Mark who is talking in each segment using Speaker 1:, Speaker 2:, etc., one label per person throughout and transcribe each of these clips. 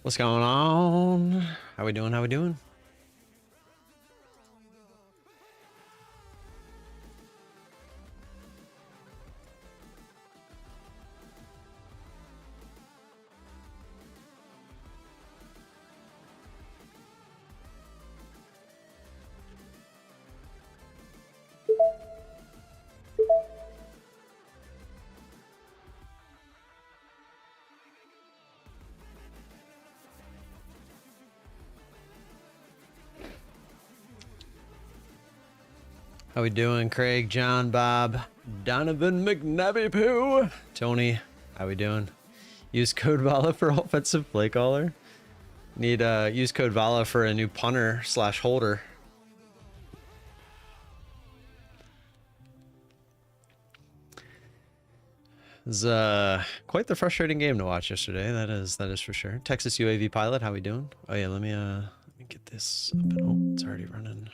Speaker 1: What's going on? How we doing? How we doing? How we doing? Craig, John, Bob, Donovan, McNabby Poo, Tony. How we doing? Use code VALA for offensive play caller. Need use code VALA for a new punter / holder. It was quite the frustrating game to watch yesterday. That is for sure. Texas UAV pilot, how we doing? Oh yeah, let me get this up and oh, it's already running.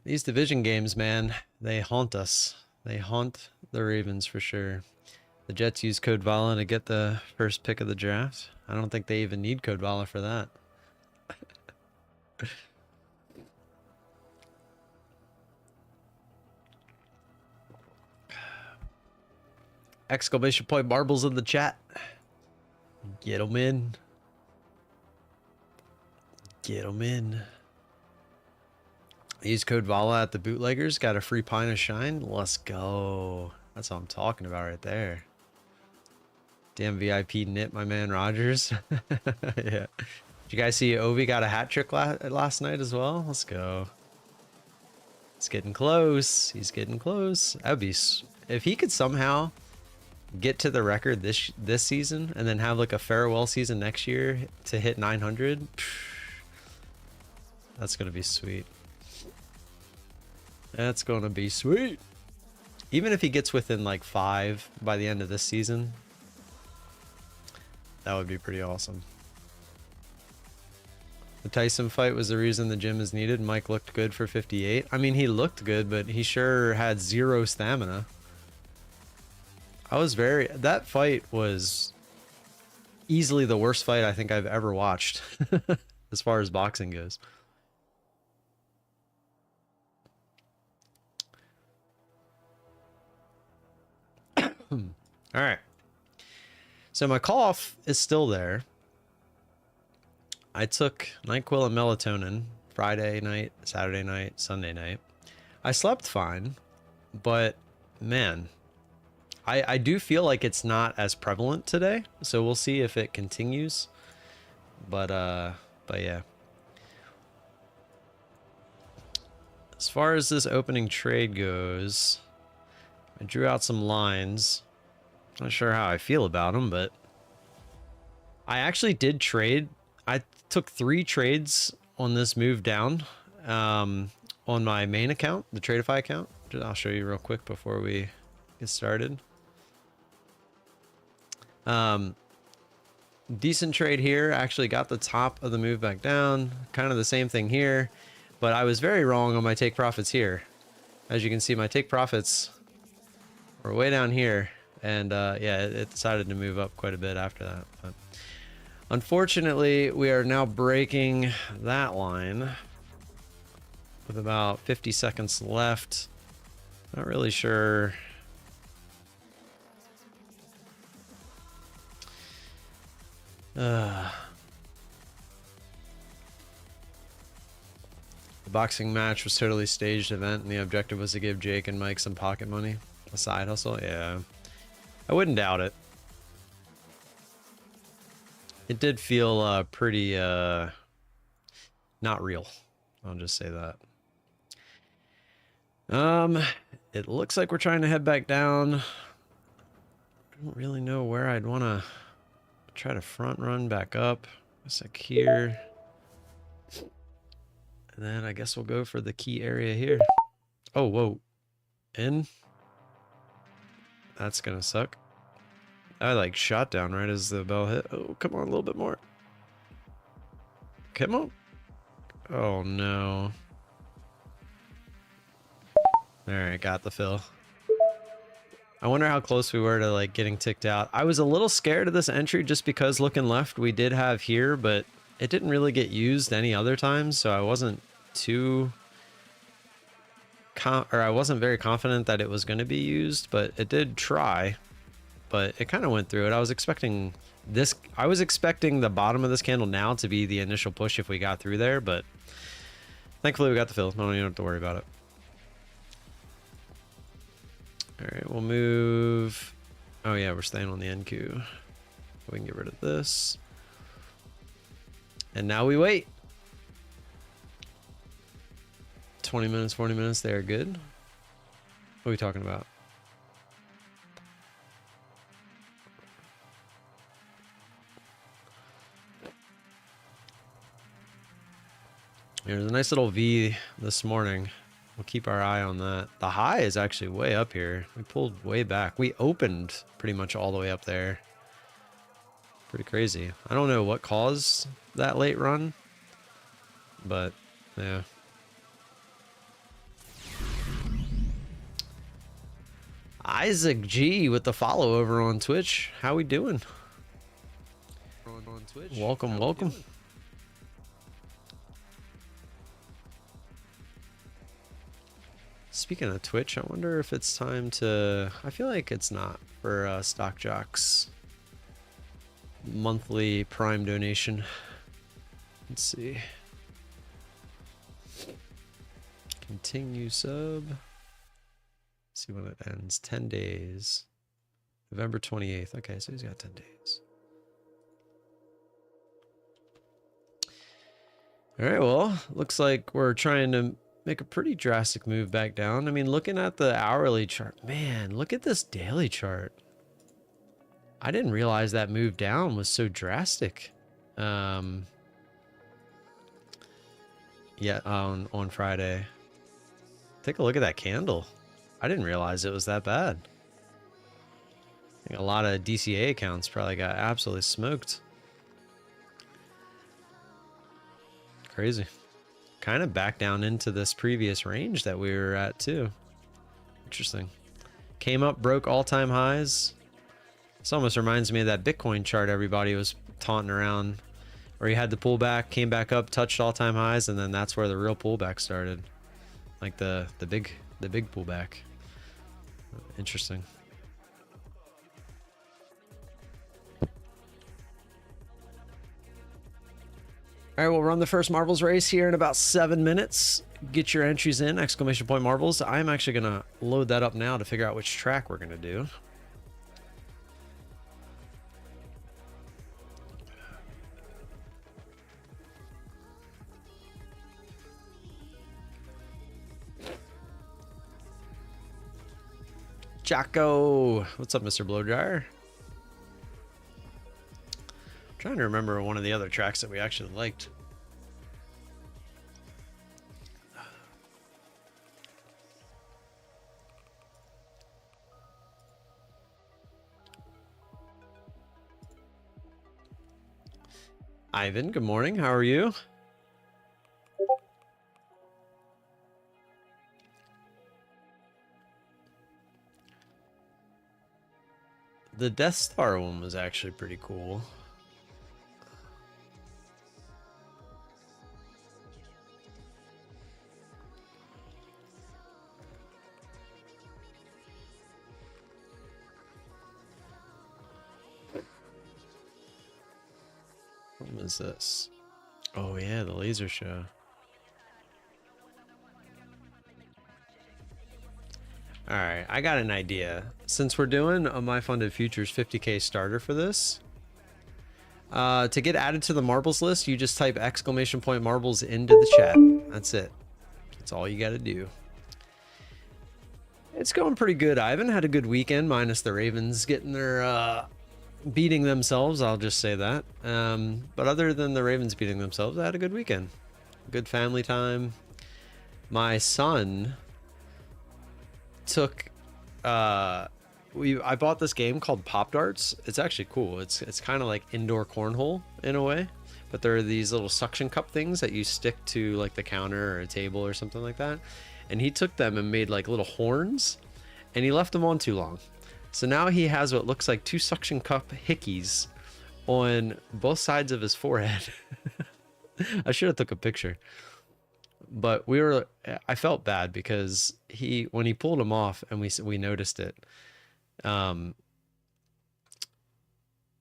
Speaker 1: These division games, man, they haunt us. They haunt the Ravens for sure. The Jets use code VALA to get the first pick of the draft. I don't think they even need code VALA for that. Exclamation point marbles in the chat. Get them in. Get them in. Use code VALA at the bootleggers. Got a free pint of shine. Let's go. That's what I'm talking about right there. Damn VIP nit, my man Rogers. Yeah. Did you guys see Ovi got a hat trick last night as well? Let's go. It's getting close. He's getting close. That'd be, if he could somehow get to the record this season and then have like a farewell season next year to hit 900. That's gonna be sweet. That's gonna be sweet. Even if he gets within like 5 by the end of this season, that would be pretty awesome. The Tyson fight was the reason the gym is needed. Mike looked good for 58. I mean, he looked good, but he sure had 0 stamina. That fight was easily the worst fight I think I've ever watched as far as boxing goes. All right. So my cough is still there. I took NyQuil and melatonin Friday night, Saturday night, Sunday night. I slept fine, but man, I do feel like it's not as prevalent today. So we'll see if it continues. But yeah. As far as this opening trade goes, I drew out some lines. Not sure how I feel about them, but I actually did trade. I took 3 trades on this move down on my main account, the Tradeify account. I'll show you real quick before we get started. Decent trade here. Actually got the top of the move back down. Kind of the same thing here, but I was very wrong on my take profits here. As you can see, my take profits were way down here. And yeah, it decided to move up quite a bit after that. But unfortunately, we are now breaking that line with about 50 seconds left. Not really sure. The boxing match was totally staged event, and the objective was to give Jake and Mike some pocket money. A side hustle? Yeah. I wouldn't doubt it. It did feel pretty not real. I'll just say that. It looks like we're trying to head back down. I don't really know where I'd want to try to front run back up. It's like here. And then I guess we'll go for the key area here. Oh, whoa. In? That's gonna suck. I like shot down right as the bell hit. Oh, come on, a little bit more. Come on. Oh no. Alright, got the fill. I wonder how close we were to like getting ticked out. I was a little scared of this entry just because looking left we did have here, but it didn't really get used any other times, so I wasn't too I wasn't very confident that it was going to be used, but it did try. But it kind of went through it. I was expecting this. I was expecting the bottom of this candle now to be the initial push if we got through there, but thankfully we got the fill. I don't even have to worry about it. All right, we'll move. Oh yeah, we're staying on the NQ. We can get rid of this. And now we wait. 20 minutes, 40 minutes, they are good. What are we talking about? There's a nice little V this morning. We'll keep our eye on that. The high is actually way up here. We pulled way back. We opened pretty much all the way up there. Pretty crazy. I don't know what caused that late run, but yeah. Isaac G with the follow over on Twitch. How we doing? On Twitch. Welcome, welcome. Speaking of Twitch, I wonder if it's time to... I feel like it's not for Stock Jocks monthly Prime donation. Let's see. Continue sub. See when it ends. 10 days. November 28th. Okay, so he's got 10 days. All right, well, looks like we're trying to make a pretty drastic move back down. I mean, looking at the hourly chart, man, look at this daily chart. I didn't realize that move down was so drastic. Yeah, on Friday. Take a look at that candle. I didn't realize it was that bad. I think a lot of DCA accounts probably got absolutely smoked. Crazy. Kind of back down into this previous range that we were at too. Interesting. Came up, broke all-time highs. This almost reminds me of that Bitcoin chart everybody was taunting around, where you had the pullback, came back up, touched all-time highs, and then that's where the real pullback started. Like the big pullback. Interesting. All right, we'll run the first marbles race here in about 7 minutes. Get your entries in, exclamation point marbles. I'm actually going to load that up now to figure out which track we're going to do. Jocko, what's up, Mr. Blowdryer? Trying to remember one of the other tracks that we actually liked. Ivan, good morning. How are you? The Death Star one was actually pretty cool. What is this? Oh yeah, the laser show. All right, I got an idea. Since we're doing a My Funded Futures 50K starter for this, to get added to the marbles list, you just type exclamation point marbles into the chat. That's it. That's all you got to do. It's going pretty good. Ivan had a good weekend, minus the Ravens getting their beating themselves. I'll just say that. But other than the Ravens beating themselves, I had a good weekend. Good family time. My son took I bought this game called Pop Darts. It's actually cool. It's kind of like indoor cornhole in a way, but there are these little suction cup things that you stick to like the counter or a table or something like that. And he took them and made like little horns, and he left them on too long. So now he has what looks like 2 suction cup hickeys on both sides of his forehead. I should have took a picture. But I felt bad because when he pulled him off and we noticed it,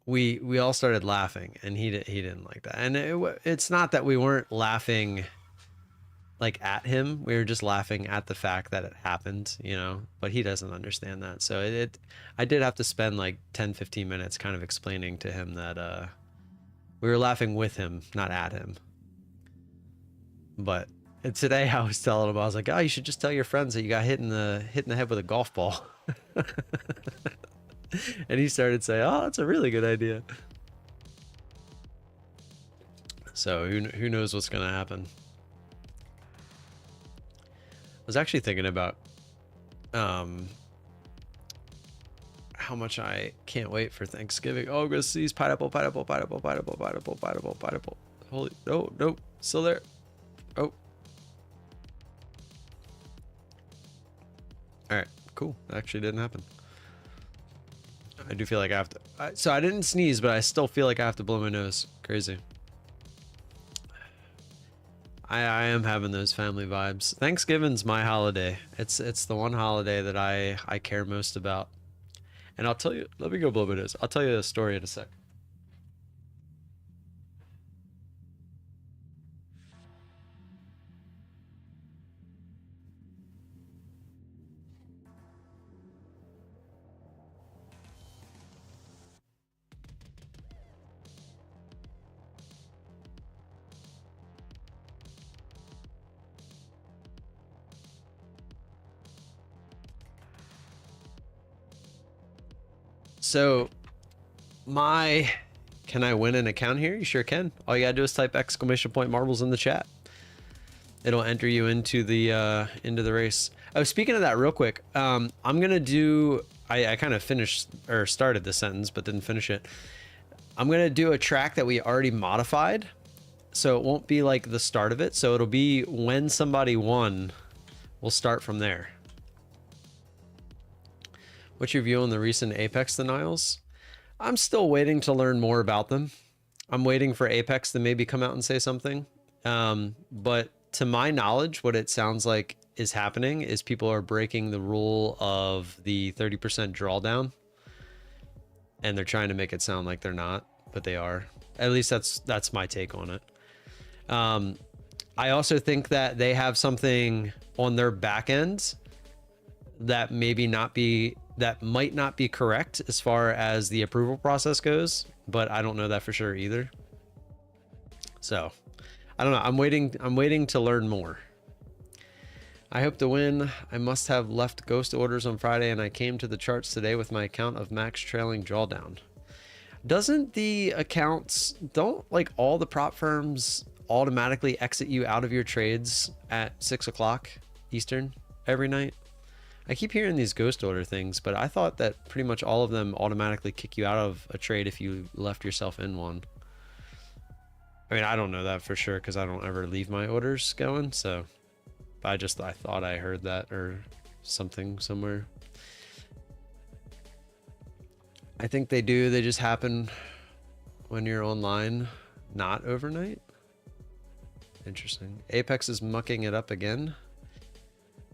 Speaker 1: we all started laughing, and he didn't like that. And it's not that we weren't laughing like at him, we were just laughing at the fact that it happened, you know, but he doesn't understand that. So I did have to spend like 10-15 minutes kind of explaining to him that we were laughing with him, not at him. But today I was telling him, I was like, oh, you should just tell your friends that you got hit in the head with a golf ball. And he started saying, oh, that's a really good idea. So who knows what's gonna happen. I was actually thinking about how much I can't wait for Thanksgiving. Oh, go see pineapple. Holy, no, still there. Oh. All right, cool. Actually didn't happen. I do feel like I have to. So I didn't sneeze, but I still feel like I have to blow my nose. Crazy. I am having those family vibes. Thanksgiving's my holiday. It's the one holiday that I care most about. And I'll tell you, let me go blow my nose. I'll tell you a story in a sec. So can I win an account here? You sure can. All you gotta do is type !marbles in the chat. It'll enter you into the race. Oh, speaking of that real quick, I'm gonna do, I kind of finished or started the sentence but didn't finish it. I'm gonna do a track that we already modified, so it won't be like the start of it. So it'll be when somebody won, we'll start from there. What's your view on the recent Apex denials? I'm still waiting to learn more about them. I'm waiting for Apex to maybe come out and say something. But to my knowledge, what it sounds like is happening is people are breaking the rule of the 30% drawdown. And they're trying to make it sound like they're not, but they are. At least that's my take on it. I also think that they have something on their back end that might not be correct as far as the approval process goes, but I don't know that for sure either. So I don't know. I'm waiting to learn more. I hope to win. I must have left ghost orders on Friday, and I came to the charts today with my account of max trailing drawdown. Doesn't the accounts, don't like all the prop firms automatically exit you out of your trades at 6 o'clock Eastern every night? I keep hearing these ghost order things, but I thought that pretty much all of them automatically kick you out of a trade if you left yourself in one. I mean, I don't know that for sure because I don't ever leave my orders going, so I thought I heard that or something somewhere. I think they do. They just happen when you're online, not overnight. Interesting. Apex is mucking it up again.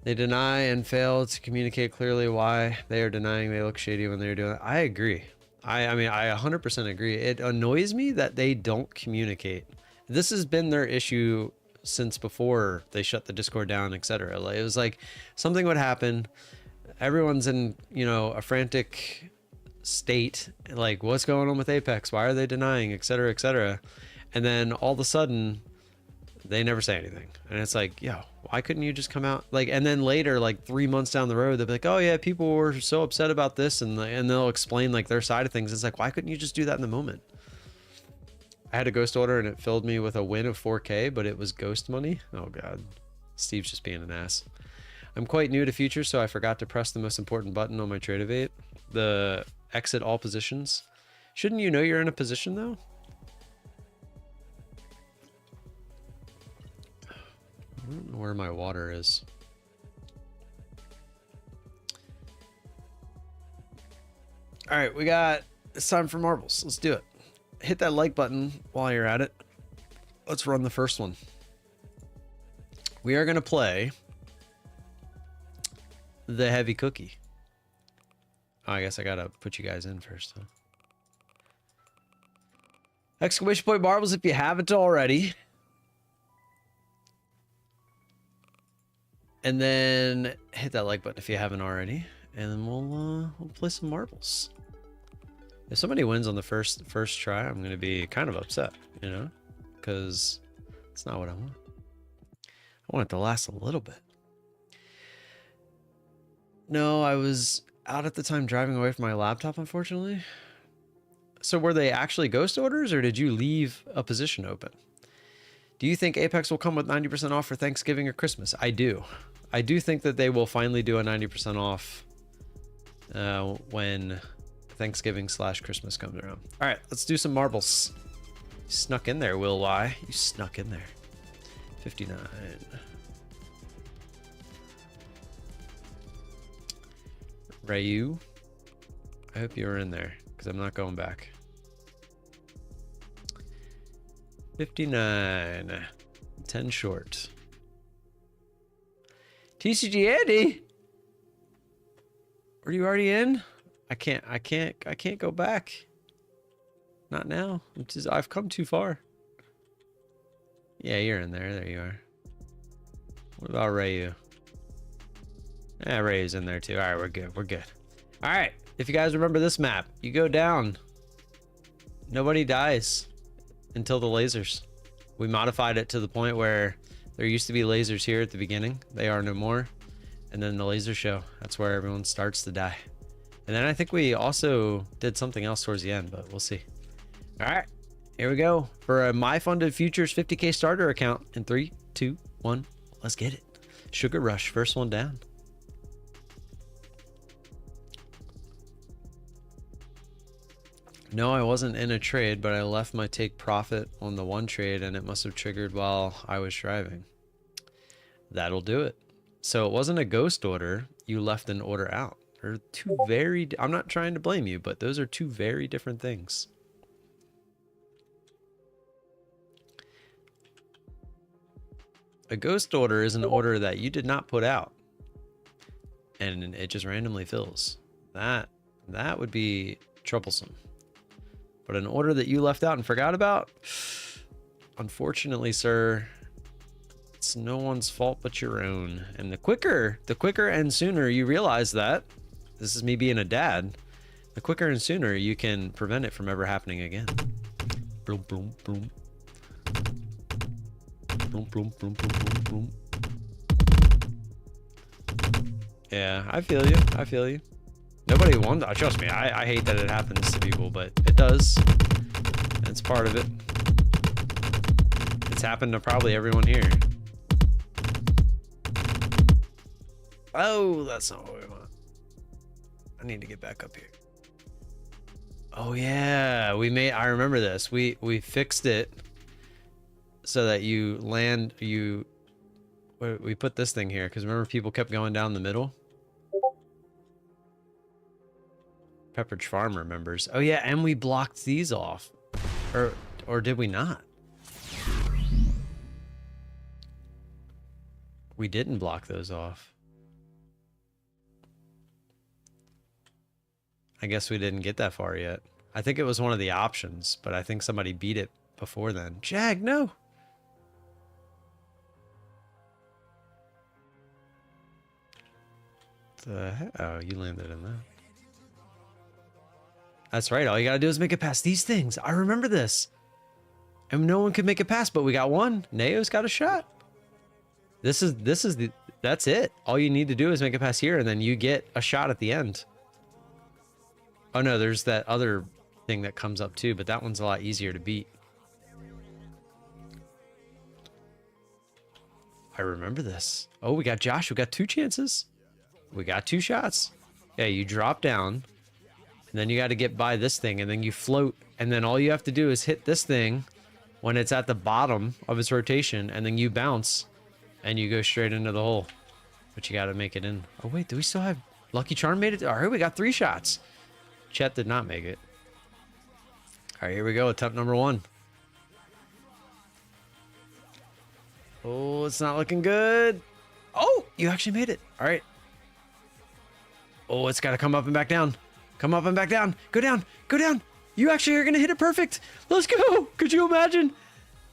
Speaker 1: They deny and fail to communicate clearly why they are denying. They look shady when they're doing it. I agree. I mean, I 100% agree. It annoys me that they don't communicate. This has been their issue since before they shut the Discord down, etc. Like, it was like something would happen. Everyone's in, you know, a frantic state. Like, what's going on with Apex? Why are they denying, etc., etc. And then all of a sudden, they never say anything. And it's like, yo, why couldn't you just come out? Like, and then later, like 3 months down the road, they'll be like, oh yeah, people were so upset about this. And they'll explain like their side of things. It's like, why couldn't you just do that in the moment? I had a ghost order and it filled me with a win of 4K, but it was ghost money. Oh God, Steve's just being an ass. I'm quite new to futures, so I forgot to press the most important button on my Tradeify, the exit all positions. Shouldn't you know you're in a position though? I don't know where my water is. All right, it's time for marbles. Let's do it. Hit that like button while you're at it. Let's run the first one. We are going to play the heavy cookie. Oh, I guess I got to put you guys in first, huh? Exclamation point marbles if you haven't already. And then hit that like button if you haven't already. And then we'll play some marbles. If somebody wins on the first try, I'm going to be kind of upset, you know? Because it's not what I want. I want it to last a little bit. No, I was out at the time driving away from my laptop, unfortunately. So were they actually ghost orders, or did you leave a position open? Do you think Apex will come with 90% off for Thanksgiving or Christmas? I do. I do think that they will finally do a 90% off when Thanksgiving/Christmas comes around. All right, let's do some marbles. You snuck in there, Will Y. You snuck in there. 59. Rayu, I hope you were in there because I'm not going back. 59. 10 short. TCG Andy, are you already in? I can't go back. Not now. I've come too far. Yeah, you're in there. There you are. What about Rayu? Yeah, Ray's in there too. All right, we're good. We're good. All right. If you guys remember this map, you go down. Nobody dies until the lasers. We modified it to the point where there used to be lasers here at the beginning. They are no more. And then the laser show. That's where everyone starts to die. And then I think we also did something else towards the end, but we'll see. All right. Here we go for a My Funded Futures 50K starter account in 3, 2, 1. Let's get it. Sugar Rush, first one down. No, I wasn't in a trade, but I left my take profit on the one trade and it must have triggered while I was driving. That'll do it. So it wasn't a ghost order. You left an order out. They're two very, I'm not trying to blame you, but those are two very different things. A ghost order is an order that you did not put out and it just randomly fills. That would be troublesome. But an order that you left out and forgot about, unfortunately, sir, it's no one's fault but your own. And the quicker and sooner you realize that, this is me being a dad, the quicker and sooner you can prevent it from ever happening again. Boom, boom, boom. Boom, boom, boom, boom, boom, boom. Yeah, I feel you. I feel you. Nobody wants, trust me, I hate that it happens to people, but it does. It's part of it. It's happened to probably everyone here. Oh, that's not what we want. I need to get back up here. Oh yeah, I remember this. We fixed it so that we put this thing here, because remember people kept going down the middle? Pepperidge Farm remembers. Oh yeah, and we blocked these off. Or did we not? We didn't block those off. I guess we didn't get that far yet. I think it was one of the options, but I think somebody beat it before then. Jag, no. The heck? Oh, you landed in that. That's right. All you gotta do is make it past these things. I remember this. And no one could make it past, but we got one. Neo's got a shot. That's it. All you need to do is make it past here, and then you get a shot at the end. Oh no, there's that other thing that comes up too, but that one's a lot easier to beat. I remember this. Oh, we got Josh. We got 2 chances. We got 2 shots. Yeah, you drop down. And then you got to get by this thing, and then you float, and then all you have to do is hit this thing when it's at the bottom of its rotation, and then you bounce, and you go straight into the hole. But you got to make it in. Oh wait, do we still have Lucky Charm made it? All right, we got 3 shots. Chet did not make it. All right, here we go. Attempt number 1. Oh, it's not looking good. Oh, you actually made it. All right. Oh, it's got to come up and back down. Come up and back down. Go down. Go down. You actually are going to hit it perfect. Let's go. Could you imagine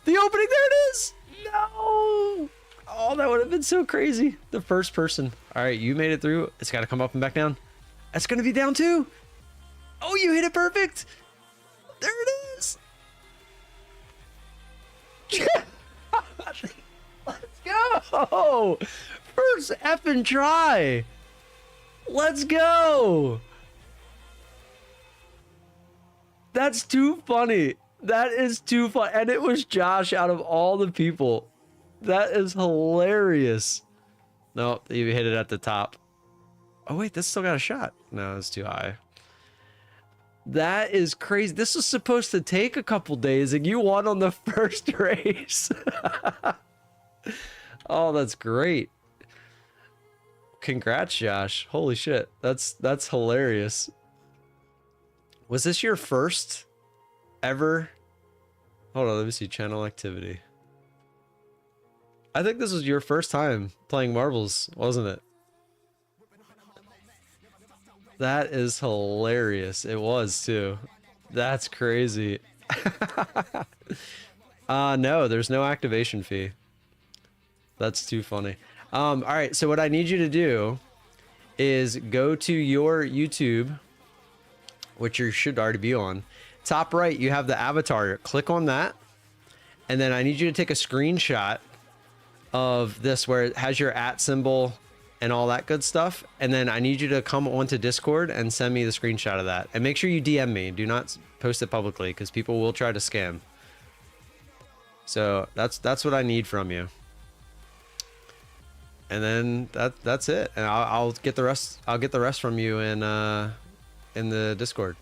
Speaker 1: the opening? There it is. No. Oh, that would have been so crazy. The first person. All right, you made it through. It's got to come up and back down. That's going to be down too. Oh, you hit it perfect. There it is. Let's go. First effing try. Let's go. That's too funny. That is too fun. And it was Josh out of all the people. That is hilarious. No, you hit it at the top. Oh, wait, this still got a shot. No, it's too high. That is crazy. This was supposed to take a couple days and you won on the first race. Oh, that's great. Congrats, Josh. Holy shit. That's hilarious. Was this your first ever? Hold on, let me see. Channel activity. I think this was your first time playing marbles, wasn't it? That is hilarious. It was too. That's crazy. No, there's no activation fee. That's too funny. All right, so what I need you to do is go to your YouTube, which you should already be on. Top right, you have the avatar. Click on that. And then I need you to take a screenshot of this where it has your @ symbol and all that good stuff. And then I need you to come onto Discord and send me the screenshot of that. And make sure you DM me. Do not post it publicly because people will try to scam. So that's what I need from you. And then that's it. And I'll get the rest. I'll get the rest from you in the Discord.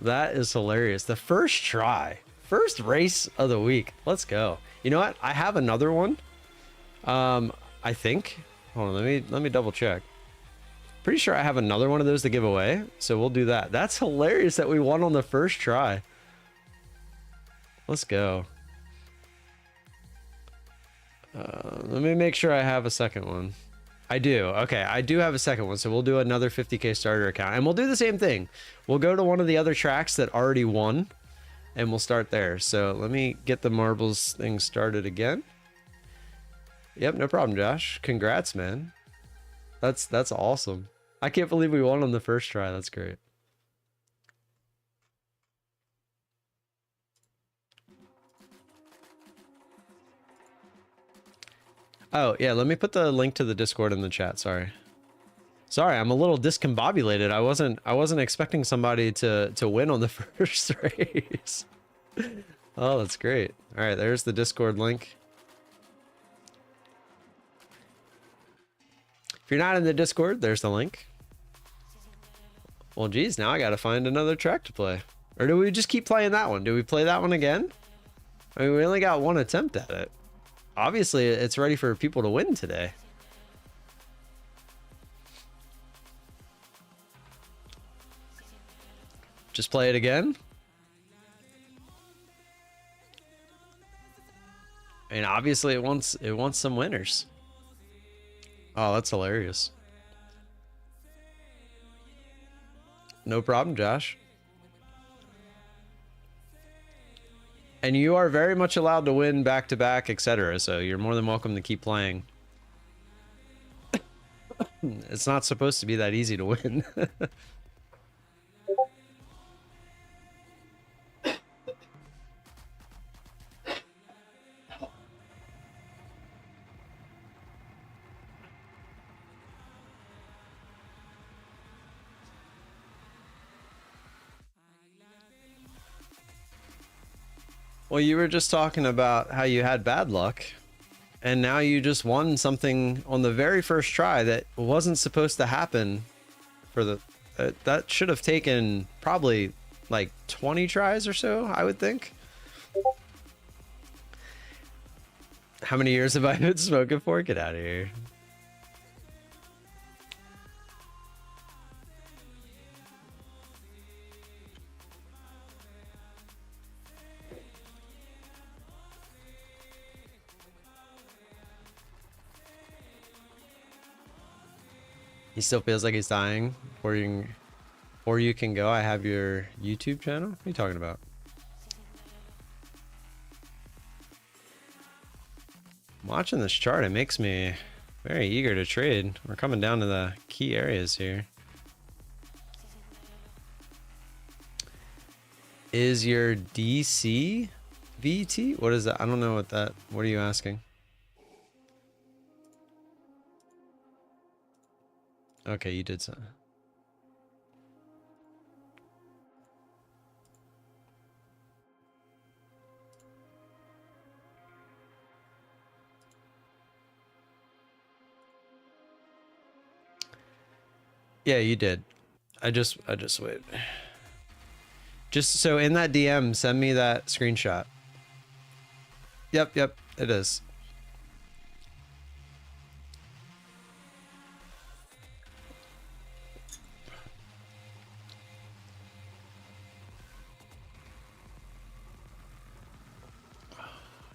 Speaker 1: That is hilarious. The first try, first race of the week. Let's go. You know what? I have another one. I think. Hold on. Let me double check. Pretty sure I have another one of those to give away. So we'll do that. That's hilarious that we won on the first try. Let's go. Let me make sure I have a second one. I do. Okay, I do have a second one. So we'll do another 50K starter account. And we'll do the same thing. We'll go to one of the other tracks that already won. And we'll start there. So let me get the marbles thing started again. Yep, no problem, Josh. Congrats, man. That's awesome. I can't believe we won on the first try. That's great. Oh, yeah, let me put the link to the Discord in the chat. Sorry, I'm a little discombobulated. I wasn't expecting somebody to win on the first race. Oh, that's great. All right, there's the Discord link. If you're not in the Discord, there's the link. Well, geez, now I got to find another track to play. Or do we just keep playing that one? Do we play that one again? I mean, we only got one attempt at it. Obviously, it's ready for people to win today. Just play it again. I mean, obviously, it wants some winners. Oh, that's hilarious. No problem, Josh. And you are very much allowed to win back-to-back, etc. So you're more than welcome to keep playing. It's not supposed to be that easy to win. Well, you were just talking about how you had bad luck, and now you just won something on the very first try that wasn't supposed to happen for the... that should have taken probably like 20 tries or so, I would think. How many years have I been smoking for? Get out of here. He still feels like he's dying before you can go. I have your YouTube channel. What are you talking about? Watching this chart, it makes me very eager to trade. We're coming down to the key areas here. Is your DC VT? What is that? I don't know what that. What are you asking? Okay, you did so. Yeah, you did. I just wait. Just so in that DM, send me that screenshot. Yep, it is.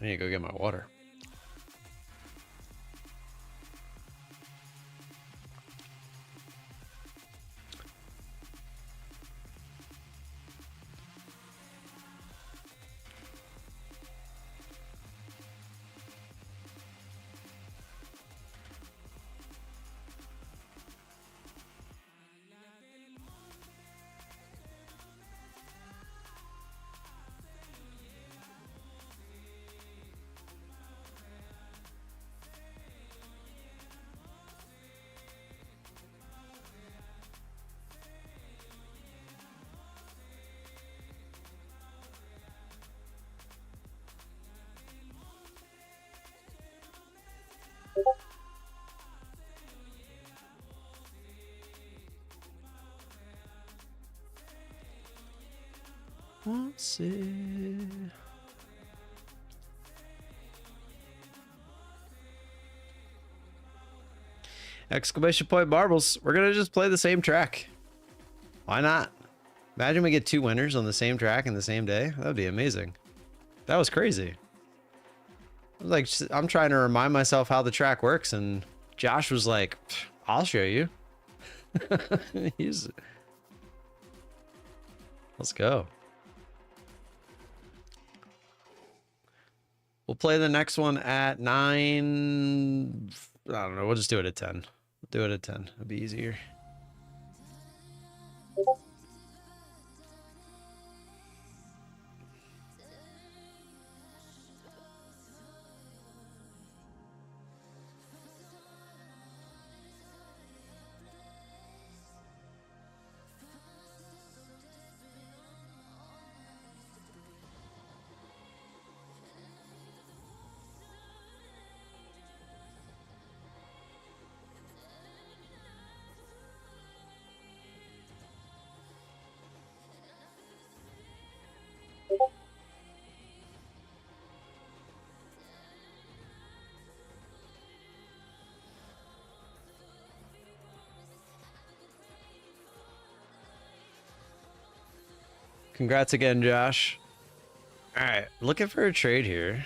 Speaker 1: I need to go get my water. Let's see. Exclamation point marbles. We're gonna just play the same track. Why not? Imagine we get 2 winners on the same track in the same day. That would be amazing. That was crazy. I was like, I'm trying to remind myself how the track works, and Josh was like, I'll show you. Let's go. We'll play the next one at 9. I don't know. We'll just do it at 10. Do it at 10. It'll be easier. Congrats again, Josh. All right, looking for a trade here.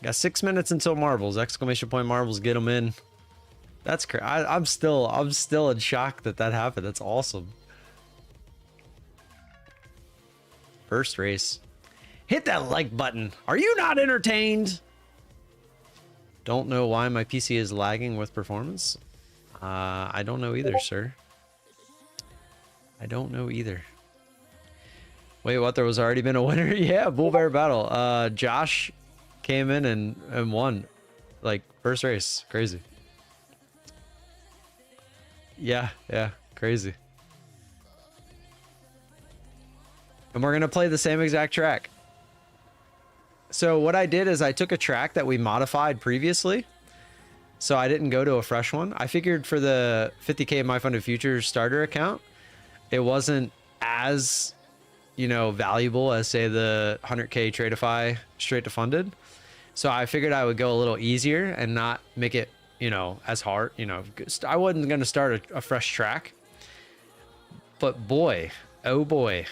Speaker 1: Got 6 minutes until marbles. Exclamation point marbles, get them in. That's crazy. I'm still in shock that happened. That's awesome. First race. Hit that like button. Are you not entertained? Don't know why my PC is lagging with performance. I don't know either, sir. I don't know either. Wait, what? There was already been a winner? Yeah, Bull Bear Battle. Josh came in and won. Like, first race. Crazy. Yeah, crazy. And we're going to play the same exact track. So what I did is I took a track that we modified previously. So I didn't go to a fresh one. I figured for the 50K My Funded Futures starter account, it wasn't as, you know, valuable as, say, the 100K Tradeify straight to funded. So I figured I would go a little easier and not make it, you know, as hard. You know, I wasn't going to start a fresh track. But boy, oh boy,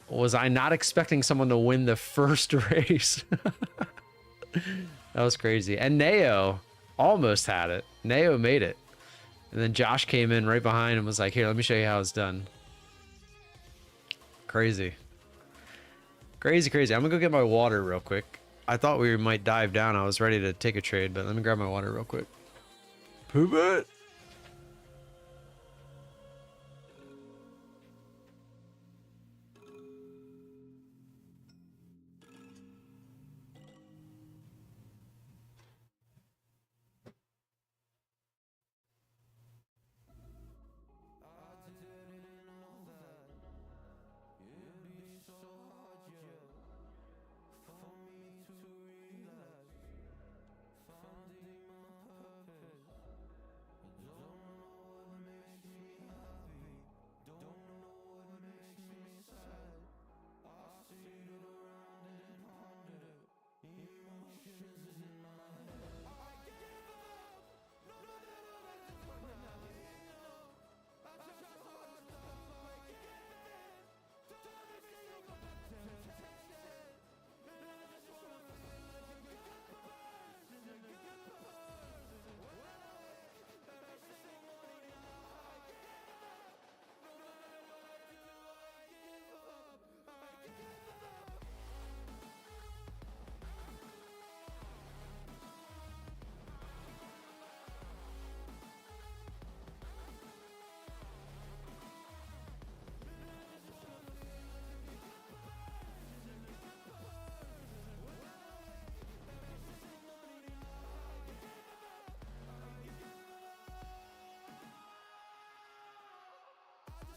Speaker 1: was I not expecting someone to win the first race. That was crazy. And Neo almost had it. Neo made it. And then Josh came in right behind and was like, here, let me show you how it's done. Crazy. Crazy, crazy. I'm gonna go get my water real quick. I thought we might dive down. I was ready to take a trade, but let me grab my water real quick. Poop it.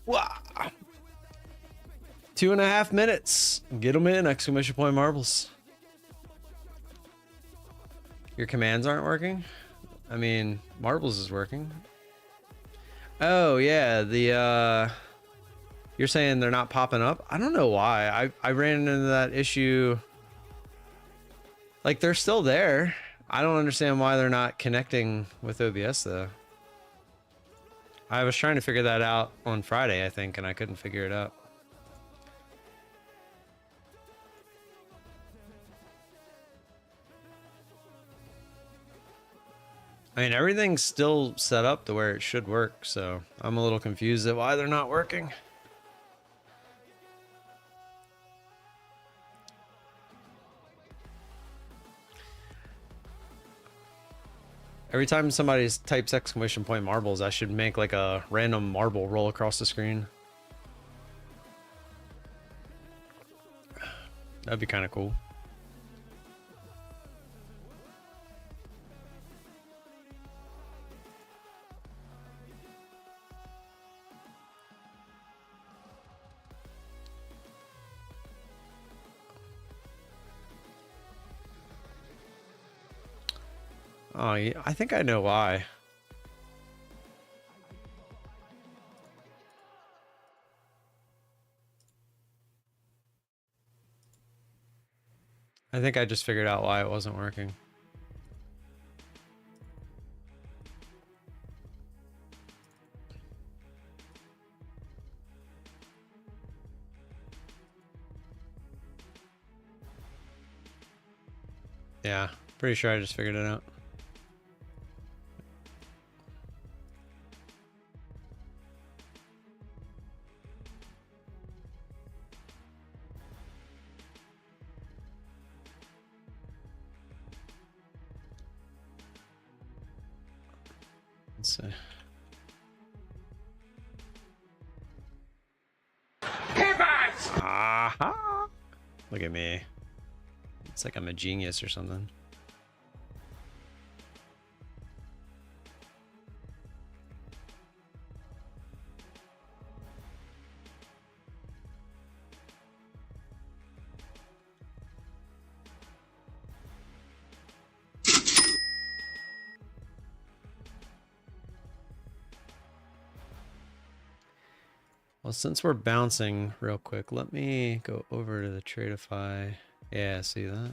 Speaker 1: Wow. 2.5 minutes. Get them in! Exclamation point marbles. Your commands aren't working? I mean, marbles is working. Oh yeah, the you're saying they're not popping up? I don't know why. I ran into that issue. Like, they're still there. I don't understand why they're not connecting with OBS though. I was trying to figure that out on Friday, I think, and I couldn't figure it out. I mean, everything's still set up to where it should work, so I'm a little confused at why they're not working. Every time somebody types exclamation point marbles, I should make like a random marble roll across the screen. That'd be kind of cool. Oh, yeah, I think I know why. I think I just figured out why it wasn't working. Yeah, pretty sure I just figured it out. Let's see. Aha! Look at me. It's like I'm a genius or something. Well, since we're bouncing real quick, let me go over to the Tradeify. Yeah, see that?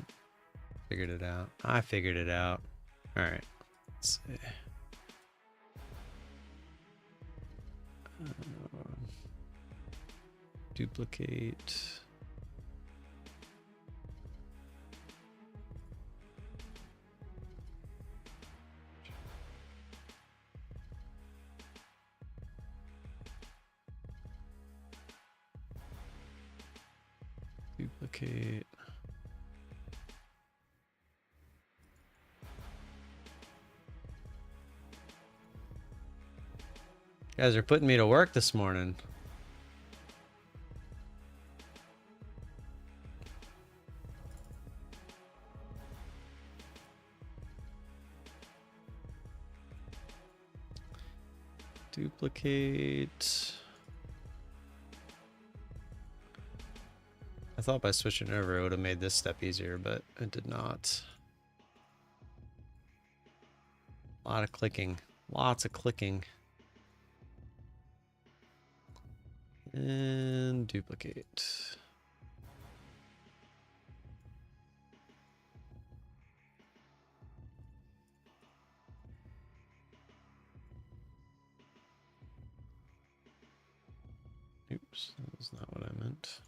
Speaker 1: Figured it out. I figured it out. All right. Let's see. Duplicate. Duplicate. You guys are putting me to work this morning. Duplicate. I thought by switching over it would have made this step easier, but it did not. A lot of clicking. Lots of clicking. And duplicate. Oops, that was not what I meant.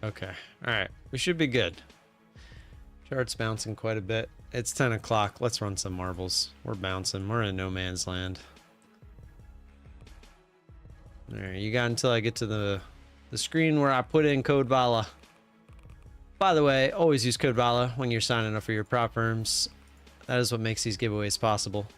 Speaker 1: Okay, all right, we should be good. Chart's bouncing quite a bit. It's 10 o'clock. Let's run some marbles. We're bouncing. We're in no man's land. All right, you got until I get to the screen where I put in code VALA. By the way, always use code VALA when you're signing up for your prop firms. That is what makes these giveaways possible.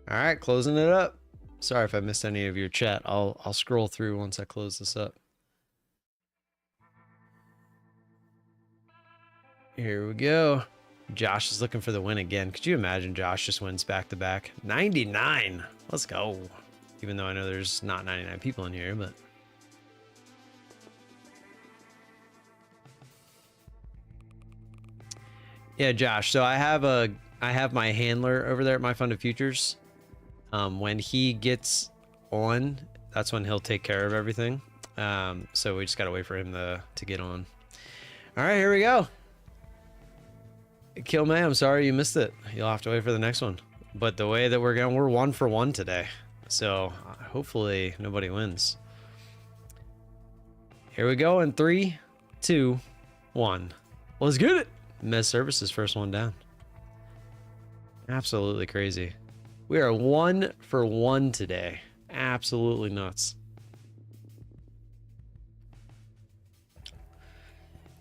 Speaker 1: All right, closing it up. Sorry if I missed any of your chat. I'll scroll through once I close this up. Here we go. Josh is looking for the win again. Could you imagine Josh just wins back to back? 99. Let's go. Even though I know there's not 99 people in here, but yeah, Josh. So I have my handler over there at My Funded Futures. When he gets on, that's when he'll take care of everything. So we just gotta wait for him to get on. All right, here we go. Kill May, I'm sorry you missed it. You'll have to wait for the next one. But the way that we're going, we're 1 for 1 today. So hopefully nobody wins. Here we go in 3, 2, 1. Let's get it. Mez Services first one down. Absolutely crazy. We are 1 for 1 today. Absolutely nuts.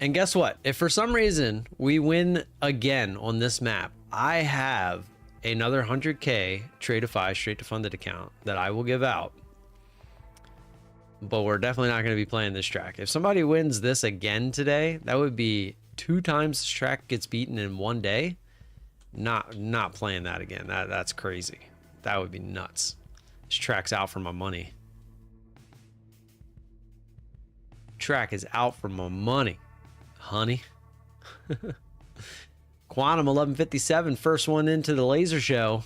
Speaker 1: And guess what? If for some reason we win again on this map, I have another 100K Tradeify straight to funded account that I will give out. But we're definitely not going to be playing this track. If somebody wins this again today, that would be 2 times this track gets beaten in 1 day. Not playing that again. That's crazy. That would be nuts. This track's out for my money. Track is out for my money, honey. Quantum 1157, first one into the laser show.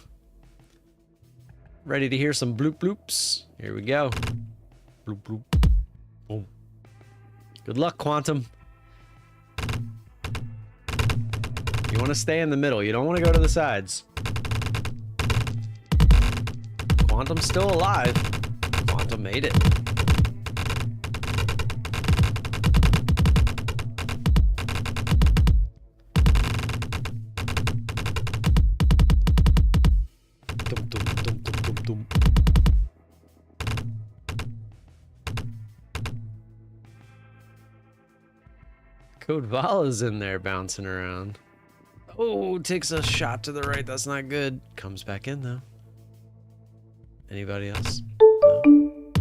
Speaker 1: Ready to hear some bloop bloops? Here we go. Bloop bloop. Boom. Good luck, Quantum. You want to stay in the middle. You don't want to go to the sides. Quantum's still alive. Quantum made it. Dum, dum, dum, dum, dum, dum. Code Vala's in there bouncing around. Oh, takes a shot to the right. That's not good. Comes back in, though. Anybody else? No.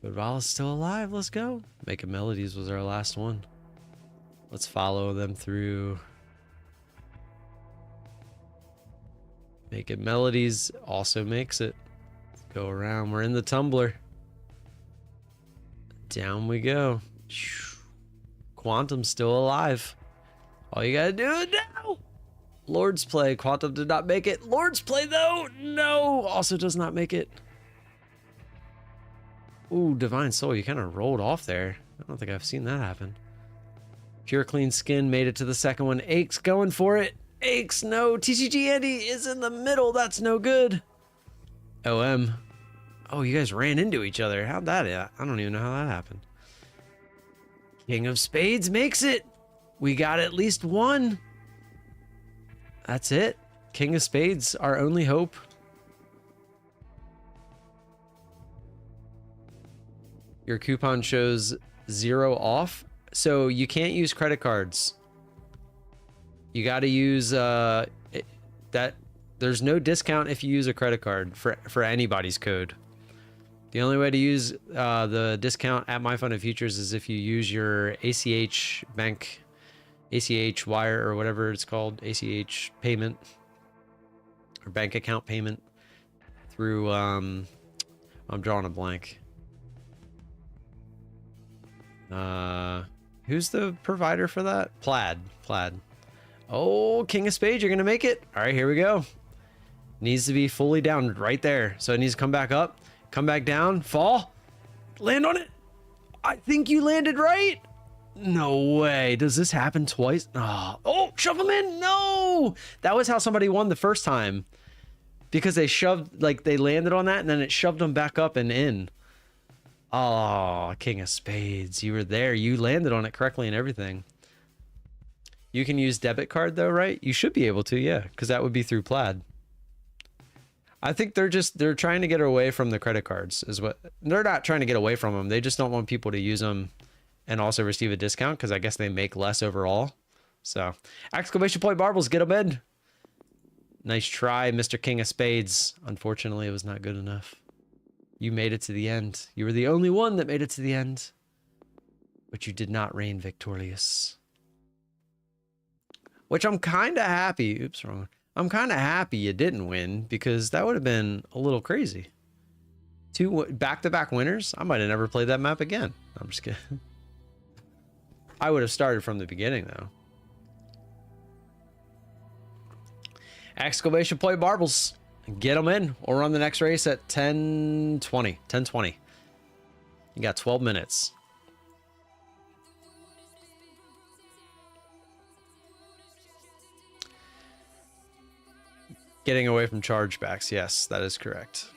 Speaker 1: But Vala's still alive. Let's go. Making Melodies was our last one. Let's follow them through. Making Melodies also makes it. Let's go around. We're in the tumbler. Down we go. Quantum's still alive. All you gotta do is now. Lord's Play. Quantum did not make it. Lord's Play, though. No. Also does not make it. Ooh, Divine Soul. You kind of rolled off there. I don't think I've seen that happen. Pure Clean Skin made it to the second one. Aches going for it. Aches, no. TCG Andy is in the middle. That's no good. OM. Oh, you guys ran into each other. How'd that? I don't even know how that happened. King of Spades makes it. We got at least one. That's it. King of Spades, our only hope. Your coupon shows 0 off. So you can't use credit cards. You got to use that. There's no discount if you use a credit card for anybody's code. The only way to use the discount at My Fund of Futures is if you use your ACH bank, ACH wire, or whatever it's called, ACH payment or bank account payment through. I'm drawing a blank. Who's the provider for that? Plaid. Oh, King of Spades, you're gonna make it. All right, here we go. Needs to be fully down right there. So it needs to come back up, come back down, fall, land on it. I think you landed right. No way. Does this happen twice? Oh, shove them in. No, that was how somebody won the first time, because they shoved, like they landed on that and then it shoved them back up and in. Oh, King of Spades, you were there. You landed on it correctly and everything. You can use debit card though, right? You should be able to, yeah, because that would be through Plaid. I think they're trying to get away from the credit cards is what they're not trying to get away from them. They just don't want people to use them and also receive a discount, because I guess they make less overall. So exclamation point marbles, get them in. Nice try, Mr. King of Spades. Unfortunately, it was not good enough. You made it to the end. You were the only one that made it to the end, but you did not reign victorious. Which I'm kind of happy. Oops, wrong. I'm kind of happy you didn't win, because that would have been a little crazy. 2 back-to-back winners? I might have never played that map again. I'm just kidding. I would have started from the beginning, though. Exclamation point marbles. Get them in. We'll run the next race at 10:20. 10:20. You got 12 minutes. Getting away from chargebacks. Yes, that is correct.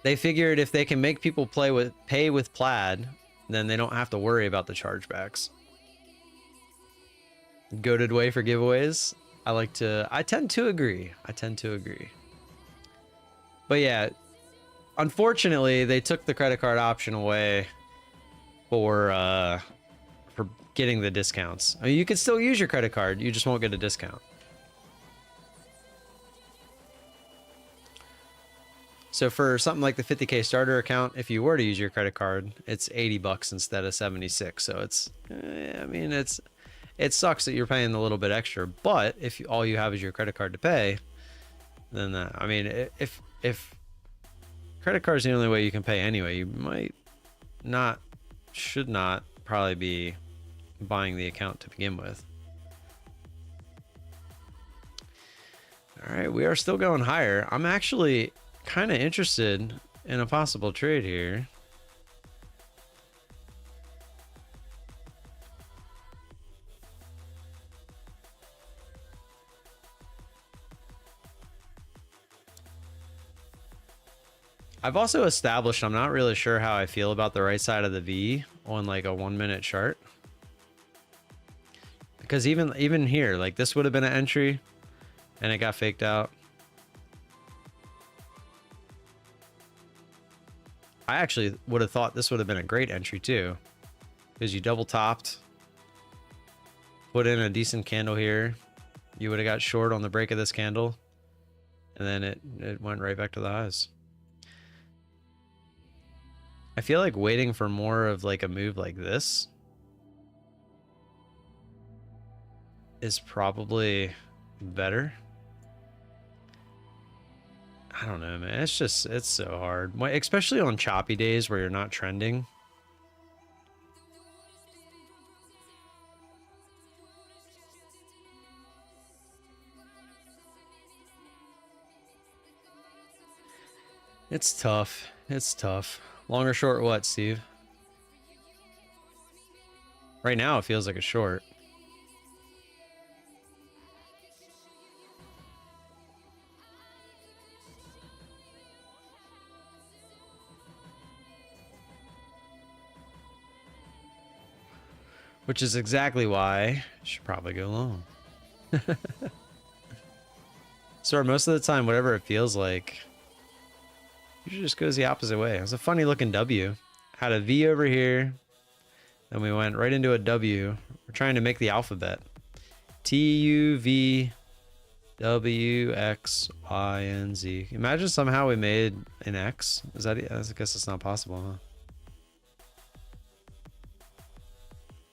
Speaker 1: They figured if they can make people pay with Plaid, then they don't have to worry about the chargebacks. Goated way for giveaways. I tend to agree. But yeah, unfortunately, they took the credit card option away for getting the discounts. I mean, you can still use your credit card, you just won't get a discount. So for something like the 50K starter account, if you were to use your credit card, it's 80 bucks instead of 76. So I mean, it sucks that you're paying a little bit extra, but if all you have is your credit card to pay, then I mean, if credit card is the only way you can pay anyway, you should not probably be buying the account to begin with. All right, we are still going higher. I'm actually kind of interested in a possible trade here. I've also established I'm not really sure how I feel about the right side of the V on like a 1-minute chart. Because even here, like this would have been an entry and it got faked out. I actually would have thought this would have been a great entry too, because you double topped, put in a decent candle here. You would have got short on the break of this candle, and then it went right back to the highs. I feel like waiting for more of like a move like this is probably better. I don't know, man. It's so hard, especially on choppy days where you're not trending. It's tough. It's tough. Long or short what, Steve? Right now it feels like a short. Which is exactly why I should probably go long. So most of the time, whatever it feels like, usually just goes the opposite way. It was a funny looking W. Had a V over here. Then we went right into a W. We're trying to make the alphabet. T, U, V, W, X, Y, and Z. Imagine somehow we made an X. Is that, I guess it's not possible, huh?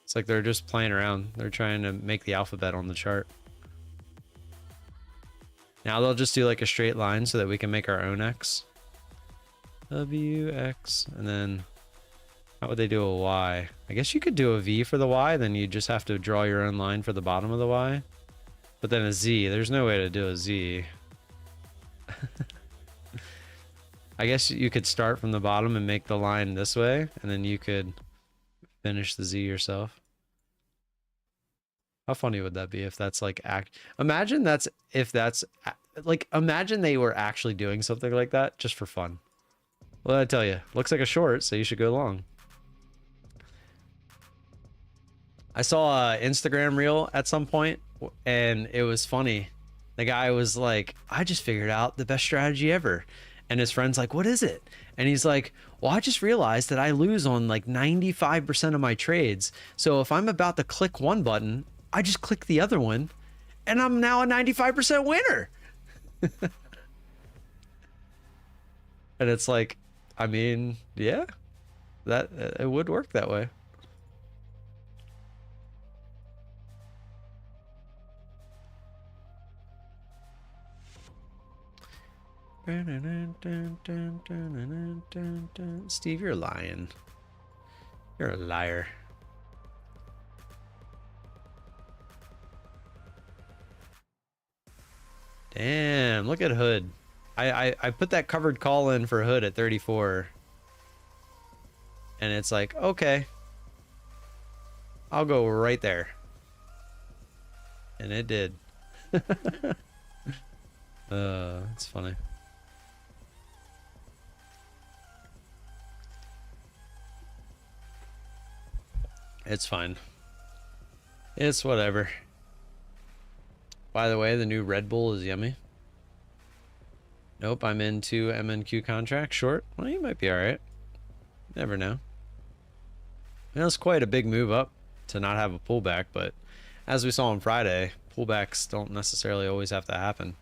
Speaker 1: It's like they're just playing around. They're trying to make the alphabet on the chart. Now they'll just do like a straight line so that we can make our own X. W, X, and then how would they do a Y? I guess you could do a V for the Y, then you just have to draw your own line for the bottom of the Y. But then a Z, there's no way to do a Z. I guess you could start from the bottom and make the line this way, and then you could finish the Z yourself. How funny would that be if that's like imagine that's if that's like imagine they were actually doing something like that just for fun. Well, I tell you, looks like a short, so you should go long. I saw an Instagram reel at some point, and it was funny. The guy was like, I just figured out the best strategy ever. And his friend's like, what is it? And he's like, well, I just realized that I lose on like 95% of my trades. So if I'm about to click one button, I just click the other one, and I'm now a 95% winner. And it's like, I mean, yeah, that it would work that way. Steve, you're lying. You're a liar. Damn, look at Hood. I put that covered call in for Hood at 34. And it's like, okay, I'll go right there. And it did. It's funny. It's fine. It's whatever. By the way, the new Red Bull is yummy. Nope, I'm into MNQ contract short. Well, you might be all right. Never know. Well, it's quite a big move up to not have a pullback, but as we saw on Friday, pullbacks don't necessarily always have to happen.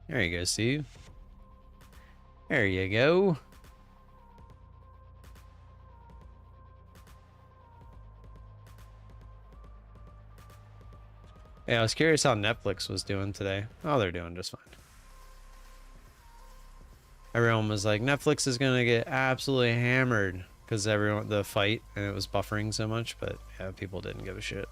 Speaker 1: There you go, Steve. There you go. Yeah, I was curious how Netflix was doing today. Oh, they're doing just fine. Everyone was like, Netflix is gonna get absolutely hammered because the fight and it was buffering so much, but yeah, people didn't give a shit.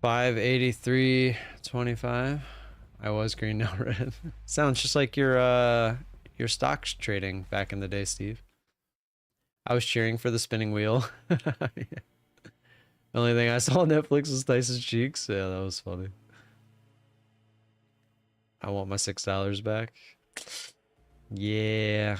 Speaker 1: $583.25. I was green, now red. Sounds just like your stocks trading back in the day, Steve. I was cheering for the spinning wheel. Yeah. The only thing I saw on Netflix was Tyson's cheeks. Yeah, that was funny. I want my $6 back. Yeah.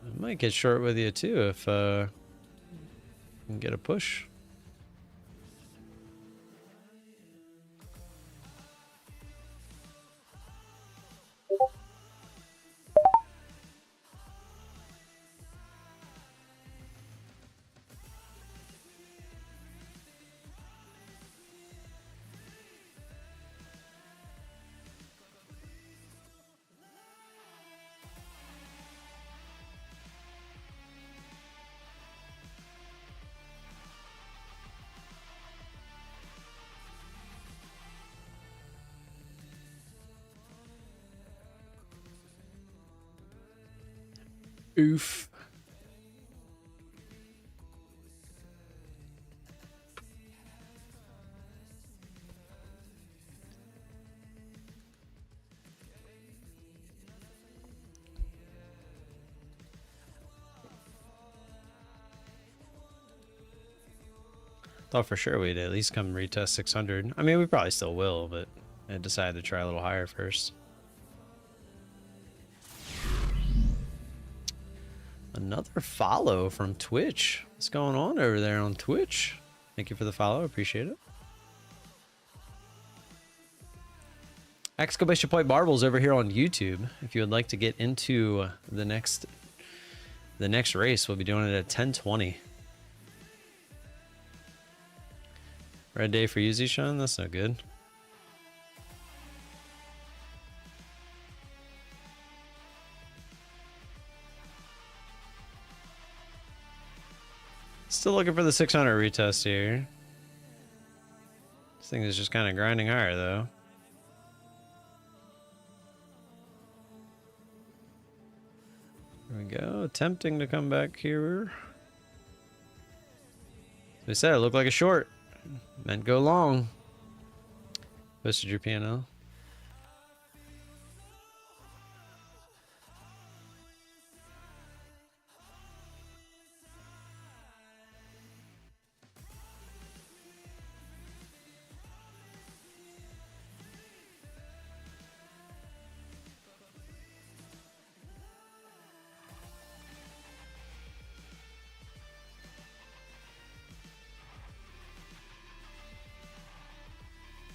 Speaker 1: I might get short with you too if you can get a push. Oof. Thought for sure we'd at least come retest 600. I mean, we probably still will, but I decided to try a little higher first. Another follow from Twitch. What's going on over there on Twitch? Thank you for the follow. Appreciate it. Exclamation point marbles over here on YouTube. If you would like to get into the next race, we'll be doing it at 10:20. Red day for you, Zishan? That's no good. Still looking for the 600 retest here. This thing is just kind of grinding higher, though. There we go. Attempting to come back here. As we said, it looked like a short. Meant go long. Posted your piano.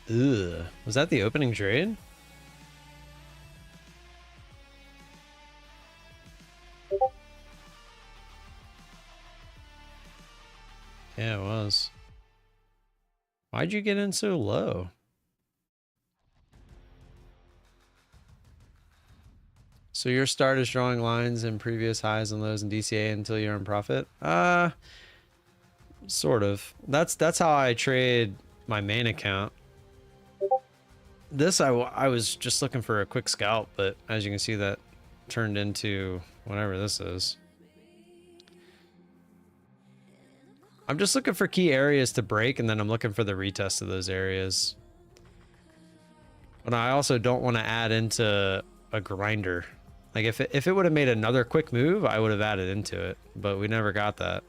Speaker 1: Ugh. Was that the opening trade? Yeah, it was. Why'd you get in so low? So your start is drawing lines in previous highs and lows in DCA until you earn profit? Sort of. That's how I trade my main account. This, I was just looking for a quick scalp, but as you can see, that turned into whatever this is. I'm just looking for key areas to break, and then I'm looking for the retest of those areas. But I also don't want to add into a grinder. Like, if it would have made another quick move, I would have added into it, but we never got that.